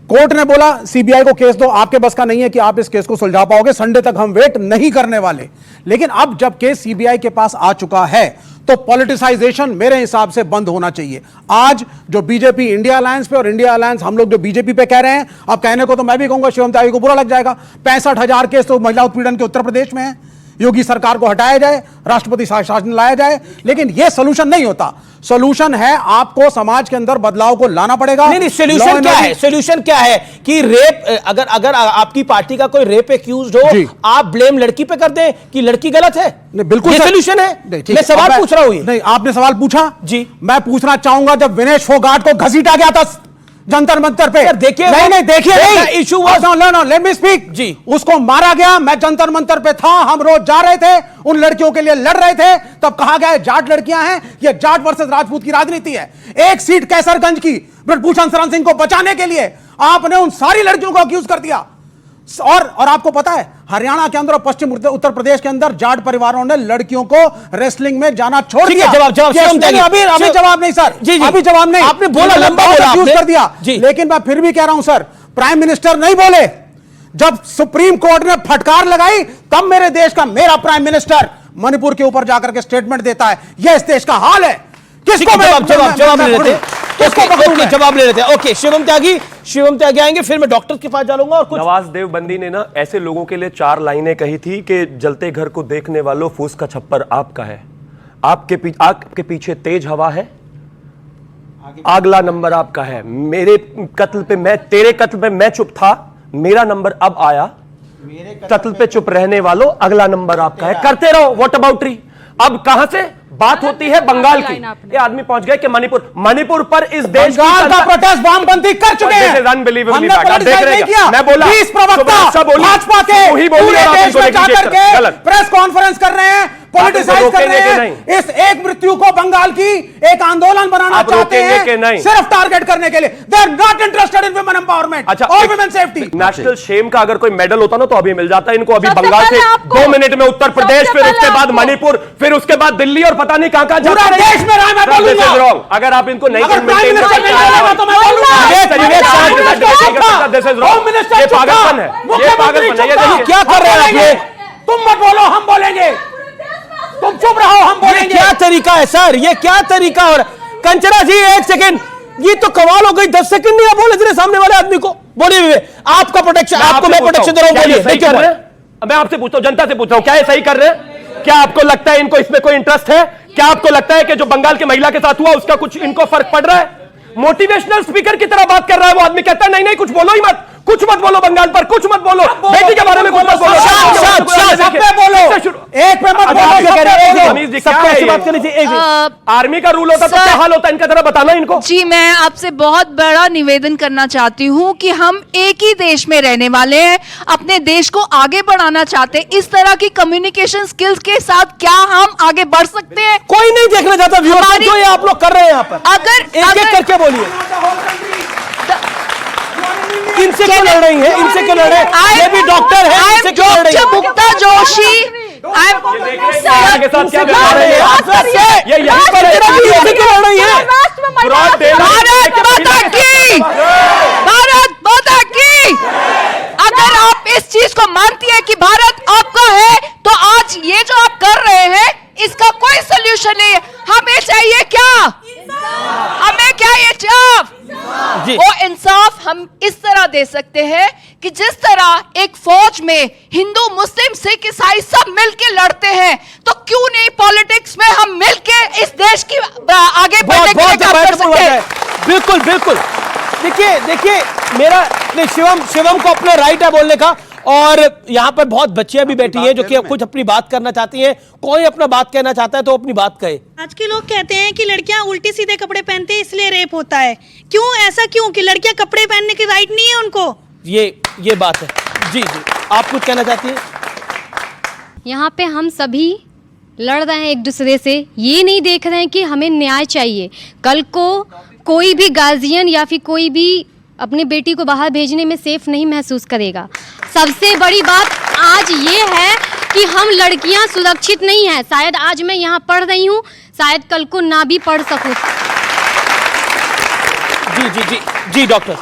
कोर्ट ने बोला सीबीआई को केस दो, आपके बस का नहीं है कि आप इस केस को सुलझा पाओगे, संडे तक हम वेट नहीं करने वाले। लेकिन अब जब केस सीबीआई के पास आ चुका है तो पॉलिटिसाइजेशन मेरे हिसाब से बंद होना चाहिए। आज जो बीजेपी इंडिया अलायंस पे और इंडिया अलायंस हम लोग जो बीजेपी पे कह रहे हैं, अब कहने को तो मैं भी कहूंगा शिवम त्यागी को बुरा लग जाएगा, 65,000 केस तो महिला उत्पीड़न के उत्तर प्रदेश में है। योगी सरकार को हटाया जाए, राष्ट्रपति शासन लाया जाए, लेकिन यह सोल्यूशन नहीं होता। सोल्यूशन है आपको समाज के अंदर बदलाव को लाना पड़ेगा। नहीं, सोल्यूशन क्या है? सोल्यूशन क्या है कि रेप, अगर आपकी पार्टी का कोई रेप एक्यूज्ड हो, आप ब्लेम लड़की पे कर दें कि लड़की गलत है? बिल्कुल सोल्यूशन है। मैं सवाल पूछ रहा हूं। नहीं, आपने सवाल पूछा जी, मैं पूछना चाहूंगा, जब विनेश फोगाट को घसीटा गया था जंतर मंतर पे। देखिए नहीं देखिए नहीं, issue no let me speak जी। उसको मारा गया, मैं जंतर मंतर पे था, हम रोज जा रहे थे, उन लड़कियों के लिए लड़ रहे थे, तब कहा गया जाट लड़कियां हैं, ये जाट वर्सेस राजपूत की राजनीति है। एक सीट कैसरगंज की ब्रजभूषण शरण सिंह को बचाने के लिए आपने उन सारी लड़कियों को अक्यूज कर दिया। और आपको पता है हरियाणा के अंदर और पश्चिम उत्तर प्रदेश के अंदर जाट परिवारों ने लड़कियों को रेसलिंग में जाना छोड़ दिया। जवाब अभी जवाब नहीं सर, अभी जवाब नहीं, आपने बोला लंबा यूज कर दिया। लेकिन मैं फिर भी कह रहा हूं सर, प्राइम मिनिस्टर नहीं बोले। जब सुप्रीम कोर्ट ने फटकार लगाई तब मेरे देश का मेरा प्राइम मिनिस्टर मणिपुर के ऊपर जाकर के स्टेटमेंट देता है। यह इस देश का हाल है। किसको जवाब ले लेते जवाब ले लेते हैं। ओके, शिवम त्यागी आएंगे, फिर मैं डॉक्टर के पास जाऊंगा। और कुछ नवाज देवबंदी ने ना ऐसे लोगों के लिए 4 लाइनें कही थी कि जलते घर को देखने वालों, फूस का छप्पर आपका है, आपके पीछे तेज हवा है, अगला नंबर आपका है। मेरे कत्ल पे तेरे कत्ल पे मैं चुप था, मेरा नंबर अब आया, कत्ल पे चुप रहने वालों अगला नंबर आपका है, करते रहो व्हाट अबाउट री। अब कहां से बात होती है बंगाल की, ये आदमी पहुंच गए कि मणिपुर पर इस देश का प्रोटेस्ट वामपंथी कर चुके हैं। अनबिलीवेबल देख रहे हैं। मैं बोला 20 प्रवक्ता भाजपा के पूरे देश में जाकर के प्रेस कॉन्फ्रेंस कर रहे हैं, पॉलिटिसाइज कर रहे हैं। इस एक मृत्यु को बंगाल की एक आंदोलन बनाना चाहते हैं, सिर्फ टारगेट करने के लिए। They are not interested in women empowerment और वुमेन सेफ्टी। नेशनल शेम का अगर कोई मेडल होता ना तो अभी मिल जाता है इनको। अभी बंगाल से 2 मिनट में उत्तर प्रदेश, फिर उसके बाद मणिपुर, फिर उसके बाद दिल्ली और पता नहीं कहां कहां पूरा देश में रहा। मैं बोलूंगा अगर आप इनको नहीं तो मैं बोलूंगा पागलपन है, ये पागलपन है। क्या कर रहे हैं तुम? मत बोलो, हम बोलेंगे, तुम चुप रहो, हम बोलेंगे। क्या तरीका है सर, ये क्या तरीका? और कंचना जी 1 सेकंड, ये तो कमाल हो गई। 10 सेकंड नहीं आप बोले तेरे सामने वाले आदमी को। बोलिए, आपका प्रोटेक्शन, आपको मैं प्रोटेक्शन दे रहा हूं। बोलिए। मैं आपसे पूछता हूं, जनता से पूछ रहा हूं, क्या ये सही कर रहे हैं? क्या आपको लगता है इनको इसमें कोई इंटरेस्ट है? क्या आपको लगता है कि जो बंगाल की महिला के साथ हुआ उसका कुछ इनको फर्क पड़ रहा है? मोटिवेशनल स्पीकर की तरह बात कर रहा है वो आदमी, कहता है नहीं कुछ बोलो ही मत, कुछ मत बोलो बंगाल पर, कुछ मत बोलो, बेटी के बारे में कुछ मत बोलो, सब पे बोलो, एक पे मत बोलो। सबसे अच्छी बात करनी चाहिए। आर्मी का रूल होता तो क्या हाल होता है इनका, जरा बताना इनको। जी, मैं आपसे बहुत बड़ा निवेदन करना चाहती हूँ कि हम एक ही देश में रहने वाले हैं, अपने देश को आगे बढ़ाना चाहते हैं। इस तरह की कम्युनिकेशन स्किल्स के साथ क्या हम आगे बढ़ सकते हैं? कोई नहीं देखना चाहता व्यूअर्स, जो ये आप लोग कर रहे हैं यहाँ पर। अगर एक करके बोलिए, इनसे क्यों लड़ रही है? इनसे क्यों लड़ रहे हैं? ये भी डॉक्टर है, इनसे क्यों लड़ रही है? मुक्ता जोशी के साथ क्या कर रहे हैं? ये यहीं पर इनसे क्यों लड़ रही है? भारत माता की अगर आप इस चीज को मानती है कि भारत आपका है, तो आज ये जो आप कर रहे हैं इसका कोई सोल्यूशन नहीं है। हमें चाहिए क्या? हमें क्या ये वो इंसाफ हम इस तरह दे सकते हैं कि जिस तरह एक फौज में हिंदू, मुस्लिम, सिख, ईसाई सब मिलके लड़ते हैं, तो क्यों नहीं पॉलिटिक्स में हम मिलके इस देश की आगे बढ़ने के लिए काम कर सकते हैं? बिल्कुल बिल्कुल। देखिए मेरा शिवम को अपना राइट है बोलने का, और यहाँ पर बहुत बच्चियां भी बैठी हैं जो कि कुछ अपनी बात करना चाहती हैं। कोई अपना बात कहना चाहता है तो अपनी बात कहे। आज के लोग कहते हैं कि लड़कियां उल्टे सीधे कपड़े पहनते हैं इसलिए रेप होता है। क्यों ऐसा क्यों कि लड़कियां कपड़े पहनने की राइट नहीं है उनको? ये बात है। जी आप कुछ कहना चाहती हैं? यहाँ पे हम सभी लड़ रहे हैं एक दूसरे से, ये नहीं देख रहे हैं कि हमें न्याय चाहिए। कल को कोई भी गार्जियन या फिर कोई भी अपनी बेटी को बाहर भेजने में सेफ नहीं महसूस करेगा। सबसे बड़ी बात आज ये है कि हम लड़कियां सुरक्षित नहीं हैं। शायद आज मैं यहाँ पढ़ रही हूँ, शायद कल को ना भी पढ़ सकूँ। जी डॉक्टर।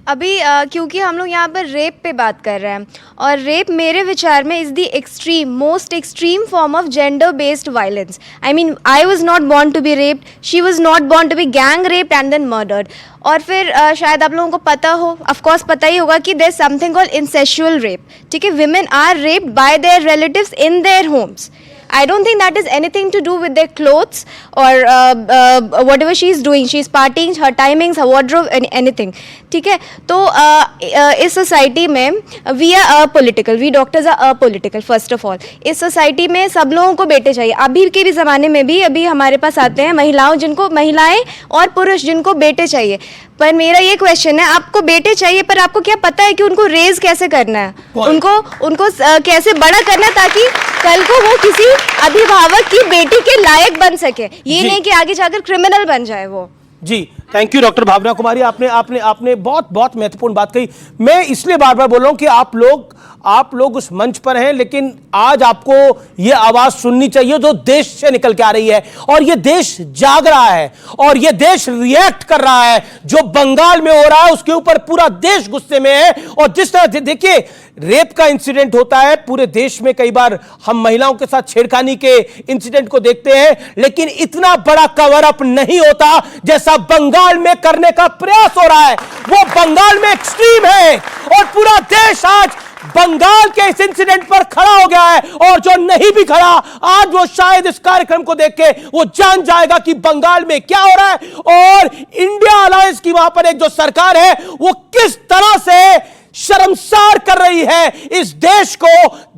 अभी क्योंकि हम लोग यहाँ पर रेप पे बात कर रहे हैं, और रेप मेरे विचार में is the most extreme form of gender based violence. I mean I was not born to be raped, she was not born to be gang raped and then murdered. और फिर शायद आप लोगों को पता हो, ऑफकोर्स पता ही होगा कि there something called incestual rape. ठीक है, women are raped by their relatives in their homes. I don't think that is anything to do with their clothes or whatever she is doing. She is partying, her timings, her wardrobe, anything. ठीक है, तो इस society में we are apolitical, we doctors are apolitical first of all. इस society में सब लोगों को बेटे चाहिए. अभी के भी ज़माने में भी अभी हमारे पास आते हैं महिलाएं और पुरुष जिनको बेटे चाहिए. पर मेरा ये क्वेश्चन है, आपको बेटे चाहिए पर आपको क्या पता है कि उनको रेज कैसे करना है, उनको कैसे बड़ा करना है ताकि कल को वो किसी अभिभावक की बेटी के लायक बन सके, ये नहीं कि आगे जाकर क्रिमिनल बन जाए वो. जी, थैंक यू डॉक्टर भावना कुमारी, आपने बहुत महत्वपूर्ण बात कही. मैं इसलिए बार बार बोल रहा हूं कि आप लोग उस मंच पर हैं, लेकिन आज आपको यह आवाज सुननी चाहिए जो देश से निकल के आ रही है. और यह देश जाग रहा है और यह देश रिएक्ट कर रहा है. जो बंगाल में हो रहा है उसके ऊपर पूरा देश गुस्से में है. और जिस तरह देखिए रेप का इंसिडेंट होता है पूरे देश में, कई बार हम महिलाओं के साथ छेड़खानी के इंसिडेंट को देखते हैं, लेकिन इतना बड़ा कवर अप नहीं होता जैसा बंगाल में करने का प्रयास हो रहा है. वो बंगाल में एक्सट्रीम है और पूरा देश आज बंगाल के इस इंसिडेंट पर खड़ा हो गया है. और जो नहीं भी खड़ा आज वो शायद इस कार्यक्रम को देख के वो जान जाएगा कि बंगाल में क्या हो रहा है और इंडिया अलायंस की वहां पर एक जो सरकार है वो किस तरह से शर्मसार कर रही है इस देश को.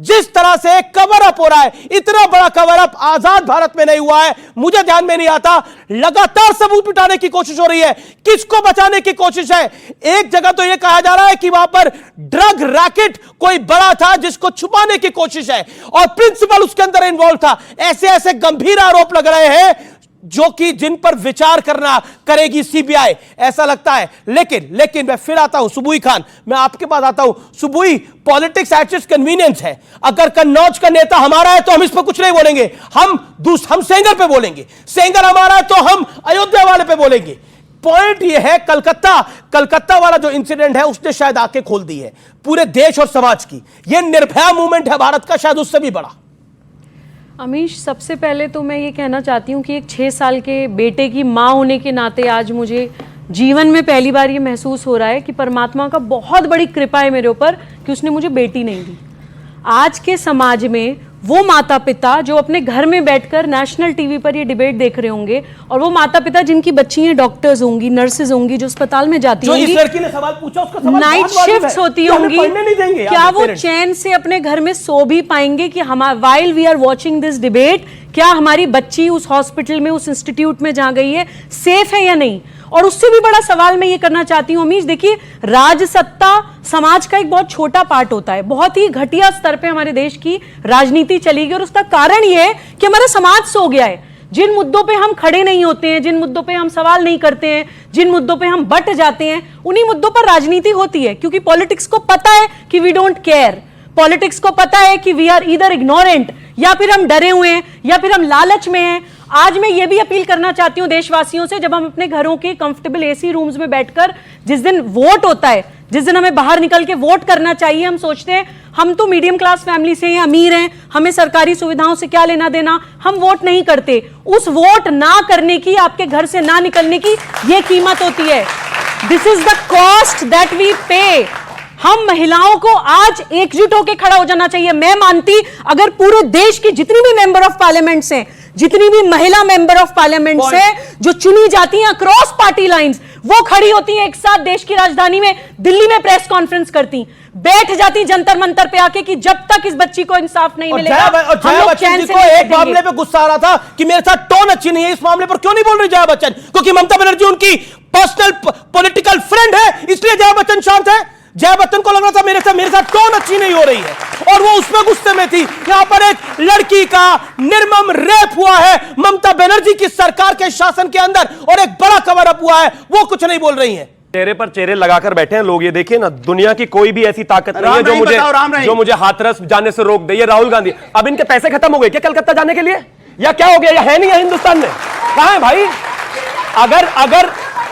जिस तरह से कवर अप हो रहा है, इतना बड़ा कवर अप आजाद भारत में नहीं हुआ है. मुझे ध्यान में नहीं आता, लगातार सबूत मिटाने की कोशिश हो रही है. किसको बचाने की कोशिश है? एक जगह तो यह कहा जा रहा है कि वहां पर ड्रग रैकेट कोई बड़ा था जिसको छुपाने की कोशिश है और प्रिंसिपल उसके अंदर इन्वॉल्व था. ऐसे गंभीर आरोप लग रहे हैं जो कि जिन पर विचार करना करेगी सीबीआई, ऐसा लगता है. लेकिन मैं फिर आता हूं सुबुई खान, मैं आपके पास आता हूं. सुबुई, पॉलिटिक्स एट इट्स कन्वीनियंस है. अगर कन्नौज का नेता हमारा है तो हम इस पर कुछ नहीं बोलेंगे, हम सेंगर पे बोलेंगे. सेंगर हमारा है तो हम अयोध्या वाले पे बोलेंगे. पॉइंट यह है कलकत्ता वाला जो इंसिडेंट है उसने शायद आंखें खोल दी है पूरे देश और समाज की. यह निर्भया मूवमेंट है भारत का, शायद उससे भी बड़ा. अमीश, सबसे पहले तो मैं ये कहना चाहती हूँ कि एक 6 साल के बेटे की माँ होने के नाते आज मुझे जीवन में पहली बार ये महसूस हो रहा है कि परमात्मा का बहुत बड़ी कृपा है मेरे ऊपर कि उसने मुझे बेटी नहीं दी. आज के समाज में वो माता पिता जो अपने घर में बैठकर नेशनल टीवी पर ये डिबेट देख रहे होंगे और वो माता पिता जिनकी बच्चियां डॉक्टर्स होंगी, नर्सेज होंगी, जो अस्पताल में जाती होंगी, इस लड़की ने सवाल पूछा उसका सवाल नाइट शिफ्ट्स होती होंगी, क्या वो चैन से अपने घर में सो भी पाएंगे कि हम while we are watching this debate, क्या हमारी बच्ची उस हॉस्पिटल में, उस इंस्टीट्यूट में जहां गई है, सेफ है या नहीं? और उससे भी बड़ा सवाल मैं ये करना चाहती हूँ अमीश, देखिए राजसत्ता समाज का एक बहुत छोटा पार्ट होता है. बहुत ही घटिया स्तर पे हमारे देश की राजनीति चली गई और उसका कारण ये है कि हमारा समाज सो गया है. जिन मुद्दों पे हम खड़े नहीं होते हैं, जिन मुद्दों पे हम सवाल नहीं करते हैं, जिन मुद्दों पे हम बट जाते हैं, उन्हीं मुद्दों पर राजनीति होती है. क्योंकि पॉलिटिक्स को पता है कि वी डोंट केयर, पॉलिटिक्स को पता है कि वी आर ईदर इग्नोरेंट, या फिर हम डरे हुए हैं या फिर हम लालच में हैं. आज मैं ये भी अपील करना चाहती हूँ देशवासियों से, जब हम अपने घरों के कंफर्टेबल एसी रूम्स में बैठकर, जिस दिन वोट होता है, जिस दिन हमें बाहर निकल के वोट करना चाहिए, हम सोचते हैं हम तो मीडियम क्लास फैमिली से हैं, अमीर हैं, हमें सरकारी सुविधाओं से क्या लेना देना, हम वोट नहीं करते. उस वोट ना करने की, आपके घर से ना निकलने की ये कीमत होती है. This is the cost that we pay. हम महिलाओं को आज एकजुट होकर खड़ा हो जाना चाहिए. मैं मानती अगर पूरे देश की जितनी भी मेंबर ऑफ पार्लियामेंट्स हैं, जितनी भी महिला मेंबर ऑफ पार्लियामेंट से जो चुनी जाती हैं अक्रॉस पार्टी लाइंस, वो खड़ी होती हैं एक साथ देश की राजधानी में दिल्ली में प्रेस कॉन्फ्रेंस करती, बैठ जाती जंतर मंतर पे आके कि जब तक इस बच्ची को इंसाफ नहीं मिलेगा हम लोग चैन से नहीं एक मामले पे गुस्सा आ रहा था कि मेरे साथ टोन अच्छी नहीं है, इस मामले पर क्यों नहीं बोल रही जया बच्चन? क्योंकि ममता बनर्जी उनकी पर्सनल पॉलिटिकल फ्रेंड है, इसलिए जया बच्चन शांत है. जया बच्चन को लग रहा था मेरे साथ टोन अच्छी नहीं हो रही है और वो उसमें गुस्से में थी. यहां पर एक लड़की का निर्मम रेप हुआ है ममता बनर्जी की सरकार के शासन के अंदर और एक बड़ा कवर अप हुआ है, वो कुछ नहीं बोल रही है. चेहरे पर चेहरे लगाकर बैठे हैं लोग. ये देखिए ना, दुनिया की कोई भी ऐसी ताकत नहीं है जो मुझे हाथरस जाने से रोक दे. ये राहुल गांधी, अब इनके पैसे खत्म हो गए क्या कलकत्ता जाने के लिए, या क्या हो गया, या है नहीं है हिंदुस्तान में? कहां है भाई?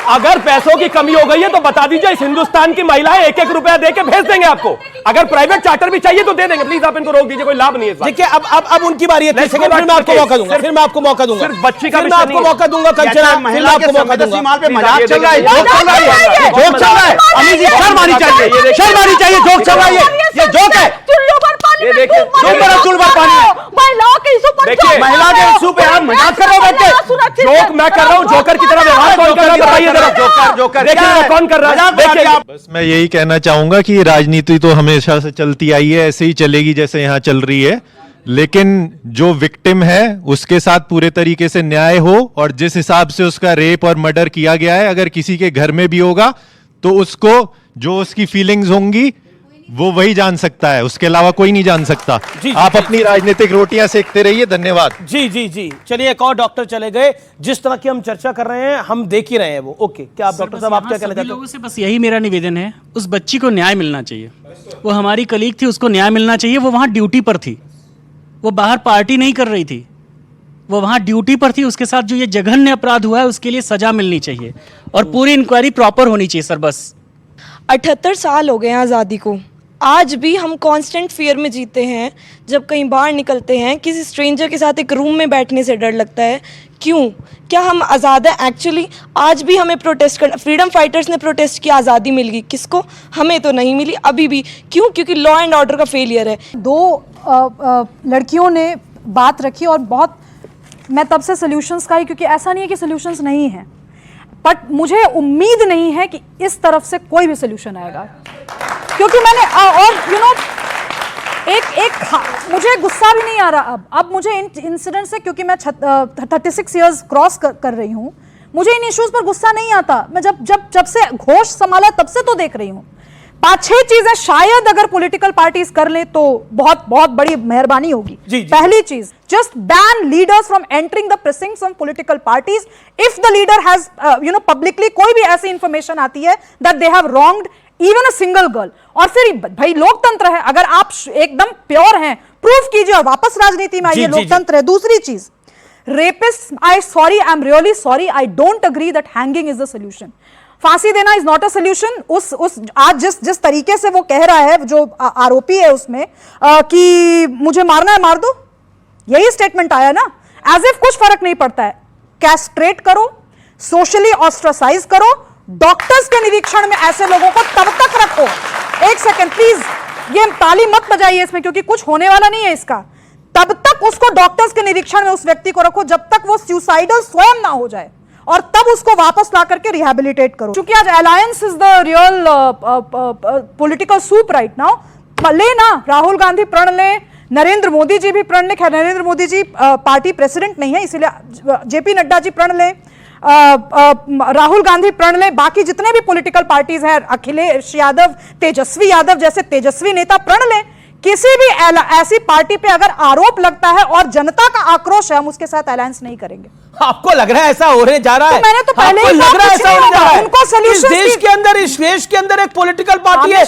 अगर पैसों की कमी हो गई है तो बता दीजिए, इस हिंदुस्तान की महिलाएं 1-1 रुपया देके भेज देंगे आपको. अगर प्राइवेट चार्टर भी चाहिए तो दे देंगे. प्लीज आप इनको रोक दीजिए, कोई लाभ नहीं है. देखिए अब उनकी बारी है. फिर मैं आपको मौका दूंगा, सिर्फ बच्ची का मैं आपको मौका दूंगा. कंचना, महिला आपको मौका दूंगा. सीमा पे मजाक चल रहा है, जोक चल रहा है, जोक चल रहा है. अमीर जी शर्म आनी चाहिए, शर्म आनी चाहिए. जोक चल रहा है, ये जोक है. चुल्लू पर पानी, ये देखिए चुल्लू पर पानी है. महिलाओं के इशू पर देखिए महिला के इशू पे आप मजाक कर रहे हो, जोक मैं कर रहा हूं, जोकर की तरह व्यवहार कौन कर रहा है बताइए जरा। जोकर देखिए कौन कर रहा है, देखिए बस मैं यही कहना चाहूंगा कि राजनीति तो हमेशा से चलती आई है, ऐसे ही चलेगी जैसे यहाँ चल रही है, लेकिन जो विक्टिम है उसके साथ पूरे तरीके से न्याय हो, और जिस हिसाब से उसका रेप और मर्डर किया गया है, अगर किसी के घर में भी होगा तो उसको जो उसकी फीलिंग्स होंगी वो वही जान सकता है, उसके अलावा कोई नहीं जान सकता। आप अपनी राजनीतिक रोटियां सेकते रहिए। धन्यवाद। जी जी जी, चलिए एक और डॉक्टर चले गए। जिस तरह की हम चर्चा कर रहे हैं हम देख ही रहे हैं वो। ओके, क्या आप डॉक्टर साहब आप क्या कहना चाहते हैं? लोगों से बस यही मेरा निवेदन है, उस बच्ची को न्याय मिलना चाहिए। वो हमारी कलीग थी, उसको न्याय मिलना चाहिए। वो वहाँ ड्यूटी पर थी, वो बाहर पार्टी नहीं कर रही थी, वो वहाँ ड्यूटी पर थी। उसके साथ जो ये जघन्य अपराध हुआ है उसके लिए सजा मिलनी चाहिए और पूरी इंक्वायरी प्रॉपर होनी चाहिए सर। बस 78 साल हो गए हैं आज़ादी को, आज भी हम कांस्टेंट फियर में जीते हैं। जब कहीं बाहर निकलते हैं किसी स्ट्रेंजर के साथ एक रूम में बैठने से डर लगता है। क्यों? क्या हम आज़ाद हैं एक्चुअली? आज भी हमें प्रोटेस्ट करना, फ्रीडम फाइटर्स ने प्रोटेस्ट किया, आज़ादी मिल गई किसको? हमें तो नहीं मिली अभी भी। क्यों? क्योंकि लॉ एंड ऑर्डर का फेलियर है। दो लड़कियों ने बात रखी और बहुत, मैं तब से सॉल्यूशंस का ही, क्योंकि ऐसा नहीं है कि सॉल्यूशंस नहीं हैं, बट मुझे उम्मीद नहीं है कि इस तरफ से कोई भी सॉल्यूशन आएगा, क्योंकि मैंने और यू नो मुझे गुस्सा भी नहीं आ रहा अब मुझे इन इंसिडेंट से, क्योंकि मैं 36 इयर्स क्रॉस कर रही हूँ, मुझे इन इश्यूज पर गुस्सा नहीं आता। मैं जब से होश संभाला तब से तो देख रही हूँ। 5-6 चीजें शायद अगर पॉलिटिकल पार्टीज कर ले तो बहुत बहुत बड़ी मेहरबानी होगी। पहली चीज, just ban leaders from entering the precincts of political parties if the leader has publicly कोई भी ऐसी इंफॉर्मेशन आती है that they have wronged even a single girl। और फिर भाई लोकतंत्र है, अगर आप एकदम प्योर हैं प्रूफ कीजिए और वापस राजनीति में आइए, लोकतंत्र है। दूसरी चीज, rapist, I am really sorry, I don't agree that hanging is the solution. फांसी देना इज नॉट अ सोल्यूशन। उस आज जिस तरीके से वो कह रहा है, जो आरोपी है उसमें कि मुझे मारना है मार दो, यही स्टेटमेंट आया ना, एज इफ कुछ फर्क नहीं पड़ता है। कैस्ट्रेट करो, सोशली ऑस्ट्रासाइज करो, डॉक्टर्स के निरीक्षण में ऐसे लोगों को तब तक रखो। एक सेकंड प्लीज, ये ताली मत बजाइए इसमें, क्योंकि कुछ होने वाला नहीं है इसका। तब तक उसको डॉक्टर्स के निरीक्षण में उस व्यक्ति को रखो जब तक वो सुसाइडल स्वयं ना हो जाए, और तब उसको वापस ला करके रिहैबिलिटेट करो। क्योंकि आज alliance is the real political soup right now. ले ना, राहुल गांधी प्रण ले, नरेंद्र मोदी जी भी प्रण ले। खैर नरेंद्र मोदी जी पार्टी प्रेसिडेंट नहीं है, इसीलिए जेपी नड्डा जी प्रण ले, राहुल गांधी प्रण ले, बाकी जितने भी पॉलिटिकल पार्टीज हैं, अखिलेश यादव, तेजस्वी यादव जैसे तेजस्वी नेता प्रण ले। किसी भी ऐसी पार्टी पे अगर आरोप लगता है और जनता का आक्रोश है, हम उसके साथ अलायंस नहीं करेंगे। आपको लग रहा है ऐसा होने जा रहा है? मैंने तो पहले ही लग रहा है ऐसा होने जा रहा है। उनको इस देश के अंदर एक पॉलिटिकल पार्टी है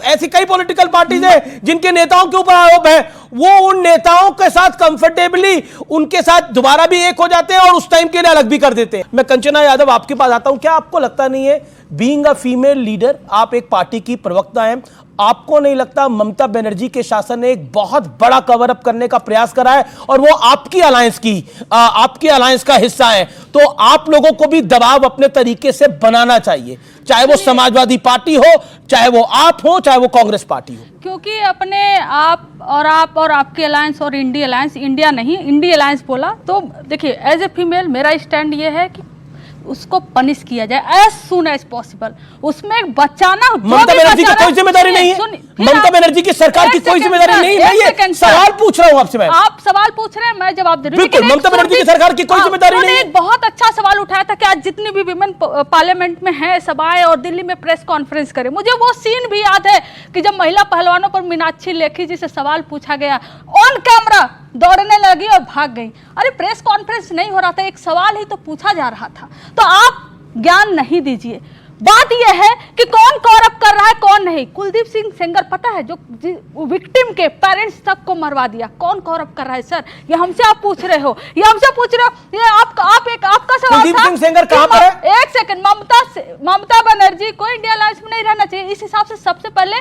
ऐसी कई पॉलिटिकल पार्टीज है जिनके नेताओं के ऊपर आरोप है, वो उन नेताओं के साथ कंफर्टेबली उनके साथ दोबारा भी एक हो जाते हैं और उस टाइम के लिए अलग भी कर देते हैं। मैं कंचना यादव आपके पास आता हूं। क्या आपको लगता नहीं है, बीइंग अ फीमेल लीडर, आप एक पार्टी की प्रवक्ता हैं, आपको नहीं लगता ममता बनर्जी के शासन ने एक बहुत बड़ा कवर अप करने का प्रयास करा है और वो आपकी अलायंस का हिस्सा है? तो आप लोगों को भी दबाव अपने तरीके से बनाना चाहिए, चाहे वो समाजवादी पार्टी हो, चाहे वो आप हो, चाहे वो कांग्रेस पार्टी हो। क्योंकि अपने आप और आपकी अलायंस और इंडी अलायंस, इंडिया नहीं इंडी अलायंस बोला तो देखिए, एज ए फीमेल मेरा स्टैंड ये है कि उसको पनिश किया जाए एज सुन एज पॉसिबल। उसमें एक बचाना, ममता बनर्जी की कोई जिम्मेदारी नहीं है, ममता बनर्जी की सरकार की कोई जिम्मेदारी नहीं है। सवाल पूछ रहा हूं आपसे मैं। आप सवाल पूछ रहे हैं, मैं जवाब दे रही हूं। बिल्कुल, ममता बनर्जी की सरकार की कोई जिम्मेदारी नहीं है। एक बहुत अच्छा सवाल उठाया था कि आज जितनी भी विमेन पार्लियामेंट में है, सभाएं और दिल्ली में प्रेस कॉन्फ्रेंस करे। मुझे वो सीन भी याद है कि जब महिला पहलवानों पर मीनाक्षी लेखी जी से सवाल पूछा गया, ऑन कैमरा दौड़ने लगी और भाग गई। अरे प्रेस कॉन्फ्रेंस नहीं हो रहा था, एक सवाल ही तो पूछा जा रहा था। तो आप ज्ञान नहीं दीजिए। बात यह है कि कौन कवरअप कर रहा है कौन नहीं। कुलदीप सिंह सेंगर पता है, जो विक्टिम के पेरेंट्स तक को मरवा दिया, कौन कवरअप कर रहा है? सर ये हमसे आप पूछ रहे हो, ये हमसे पूछ रहे हो, ये आपका सवाल था। कुलदीप सिंह सेंगर कहां पर है? एक सेकंड, ममता बनर्जी को इंडिया अलायंस में नहीं रहना चाहिए। इस हिसाब से सबसे पहले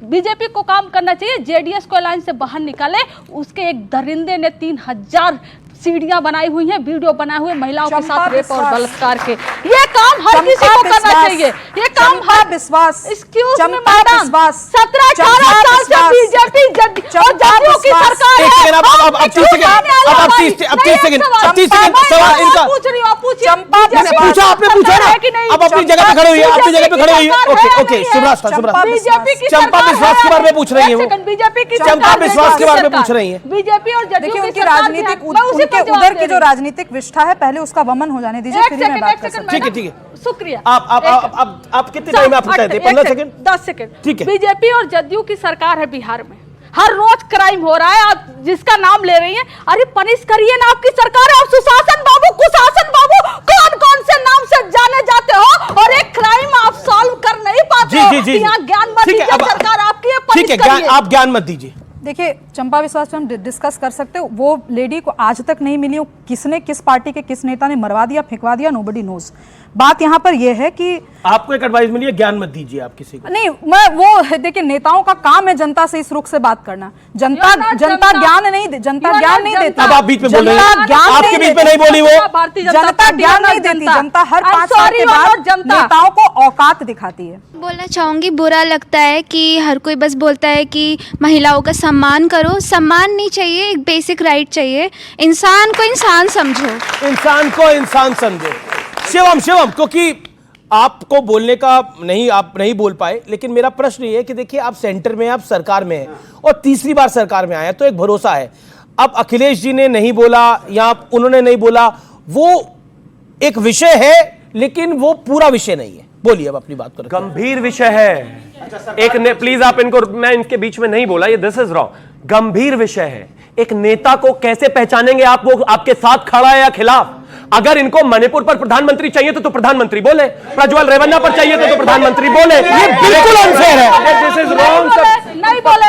बीजेपी को काम करना चाहिए, जेडीएस को अलायंस से बाहर निकाले। उसके एक दरिंदे ने 3000 सीढ़ियां बनाई हुई हैं, वीडियो बनाए हुए महिलाओं के साथ रेप और बलात्कार के। ये काम हर किसी को करना चाहिए। ये काम हर विश्वास, एक्सक्यूज मी मैडम, 17-18 साल से बीजेपी और जदयू की सरकार है। अब 30 सेकंड सवाल इनका पूछा, आपने पूछा ना, अब अपनी जगह पे खड़े हुई है, अपनी जगह पे खड़े हुई है। ओके बीजेपी की चंपा विश्वास के बारे में पूछ रही है वो, बीजेपी की चंपा विश्वास के बारे में पूछ रही है। बीजेपी और जदयू की राजनीतिक उनके उधर की जो राजनीतिक विष्ठा है, पहले उसका वमन हो जाने दीजिए, फिर मैं बात कर सकती हूं। ठीक है शुक्रिया। आप कितने टाइम में आप कहते हैं? 15 सेकंड, 10 सेकंड। ठीक है। बीजेपी और जदयू की सरकार है बिहार में, हर रोज क्राइम हो रहा है। आप जिसका नाम ले रही हैं, अरे पनिश करिए ना, आपकी सरकार है। आप सुशासन बाबू, कुशासन बाबू, कौन कौन से नाम से जाने जाते हो, और एक क्राइम आप सॉल्व कर नहीं पाते हो। यहाँ ज्ञान मत दीजिए, सरकार आपकी है, ठीक है, आप ज्ञान मत दीजिए। देखिए, चंपा विश्वास पे हम डिस्कस कर सकते हो। वो लेडी को आज तक नहीं मिली, वो किसने, किस पार्टी के किस नेता ने मरवा दिया, फेंकवा दिया, नोबडी नोज। बात यहाँ पर यह है कि आपको एक एडवाइस मिली है, ज्ञान मत दीजिए आप किसी को। नहीं, मैं वो देखिए, नेताओं का काम है जनता से इस रुख से बात करना। जनता ज्ञान नहीं देती। अब आप बीच में बोल रहे हैं, आपके बीच में नहीं बोली वो। जनता ज्ञान नहीं देती, जनता हर 5 साल के बाद नेताओं को औकात दिखाती है। बोलना चाहूंगी, बुरा लगता है कि हर कोई बस बोलता है कि महिलाओं का सम्मान करो। सम्मान नहीं चाहिए, एक बेसिक राइट चाहिए। इंसान को इंसान समझो, इंसान को इंसान समझो। शिवम, क्योंकि आपको बोलने का नहीं, आप नहीं बोल पाए, लेकिन मेरा प्रश्न ये है कि देखिए, आप सेंटर में, आप सरकार में हैं और तीसरी बार सरकार में आया, तो एक भरोसा है। अब अखिलेश जी ने नहीं बोला या उन्होंने नहीं बोला, वो एक विषय है, लेकिन वो पूरा विषय नहीं है। बोलिए, अब अपनी बात करो। गंभीर विषय है। एक ने प्लीज आप इनको, मैं इनके बीच में नहीं बोला, ये दिस इज रॉन्ग। गंभीर विषय है। एक नेता को कैसे पहचानेंगे आप, वो आपके साथ खड़ा है या खिलाफ? अगर इनको मणिपुर पर प्रधानमंत्री चाहिए तो प्रधानमंत्री बोले, प्रज्वल रेवन्ना पर चाहिए तो प्रधानमंत्री बोले। ये बिल्कुल अनफेयर है। This is wrong. नहीं बोले,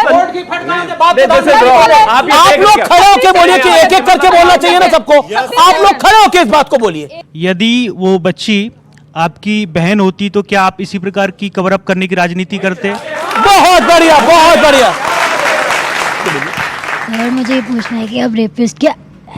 आप लोग खड़े होकर बोलिए कि एक एक करके बोलना चाहिए ना सबको। आप लोग खड़े होकर इस बात को बोलिए। यदि वो बच्ची आपकी बहन होती तो क्या आप इसी प्रकार की कवर अप करने की राजनीति करते? बहुत बढ़िया, बहुत बढ़िया। और मुझे ये पूछना है कि अब रेपिस्ट की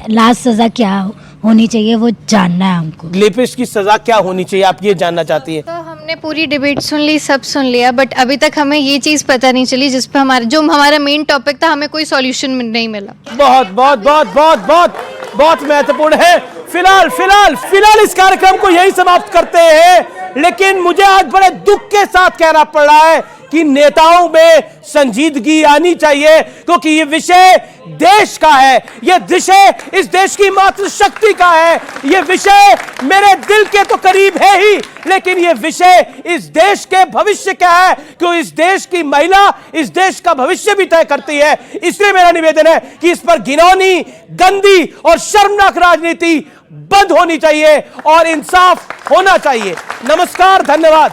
लास्ट सजा क्या होनी चाहिए, वो जानना है हमको। रेपिस्ट की सजा क्या होनी चाहिए, आप ये जानना चाहती है? तो हमने पूरी डिबेट सुन ली, सब सुन लिया, बट अभी तक हमें ये चीज पता नहीं चली जिस पे हमारा मेन टॉपिक था, हमें कोई सॉल्यूशन नहीं मिला। बहुत बहुत बहुत बहुत बहुत बहुत महत्वपूर्ण है। फिलहाल इस कार्यक्रम को यही समाप्त करते हैं, लेकिन मुझे आज बड़े दुख के साथ कहना पड़ रहा है कि नेताओं में संजीदगी आनी चाहिए, क्योंकि ये विषय देश का है, ये विषय इस देश की मातृशक्ति का है, ये विषय मेरे दिल के तो करीब है ही, लेकिन ये विषय इस देश के भविष्य का है, क्योंकि इस देश की महिला इस देश का भविष्य भी तय करती है। इसलिए मेरा निवेदन है कि इस पर घिनौनी, गंदी और शर्मनाक राजनीति बंद होनी चाहिए और इंसाफ होना चाहिए। नमस्कार, धन्यवाद।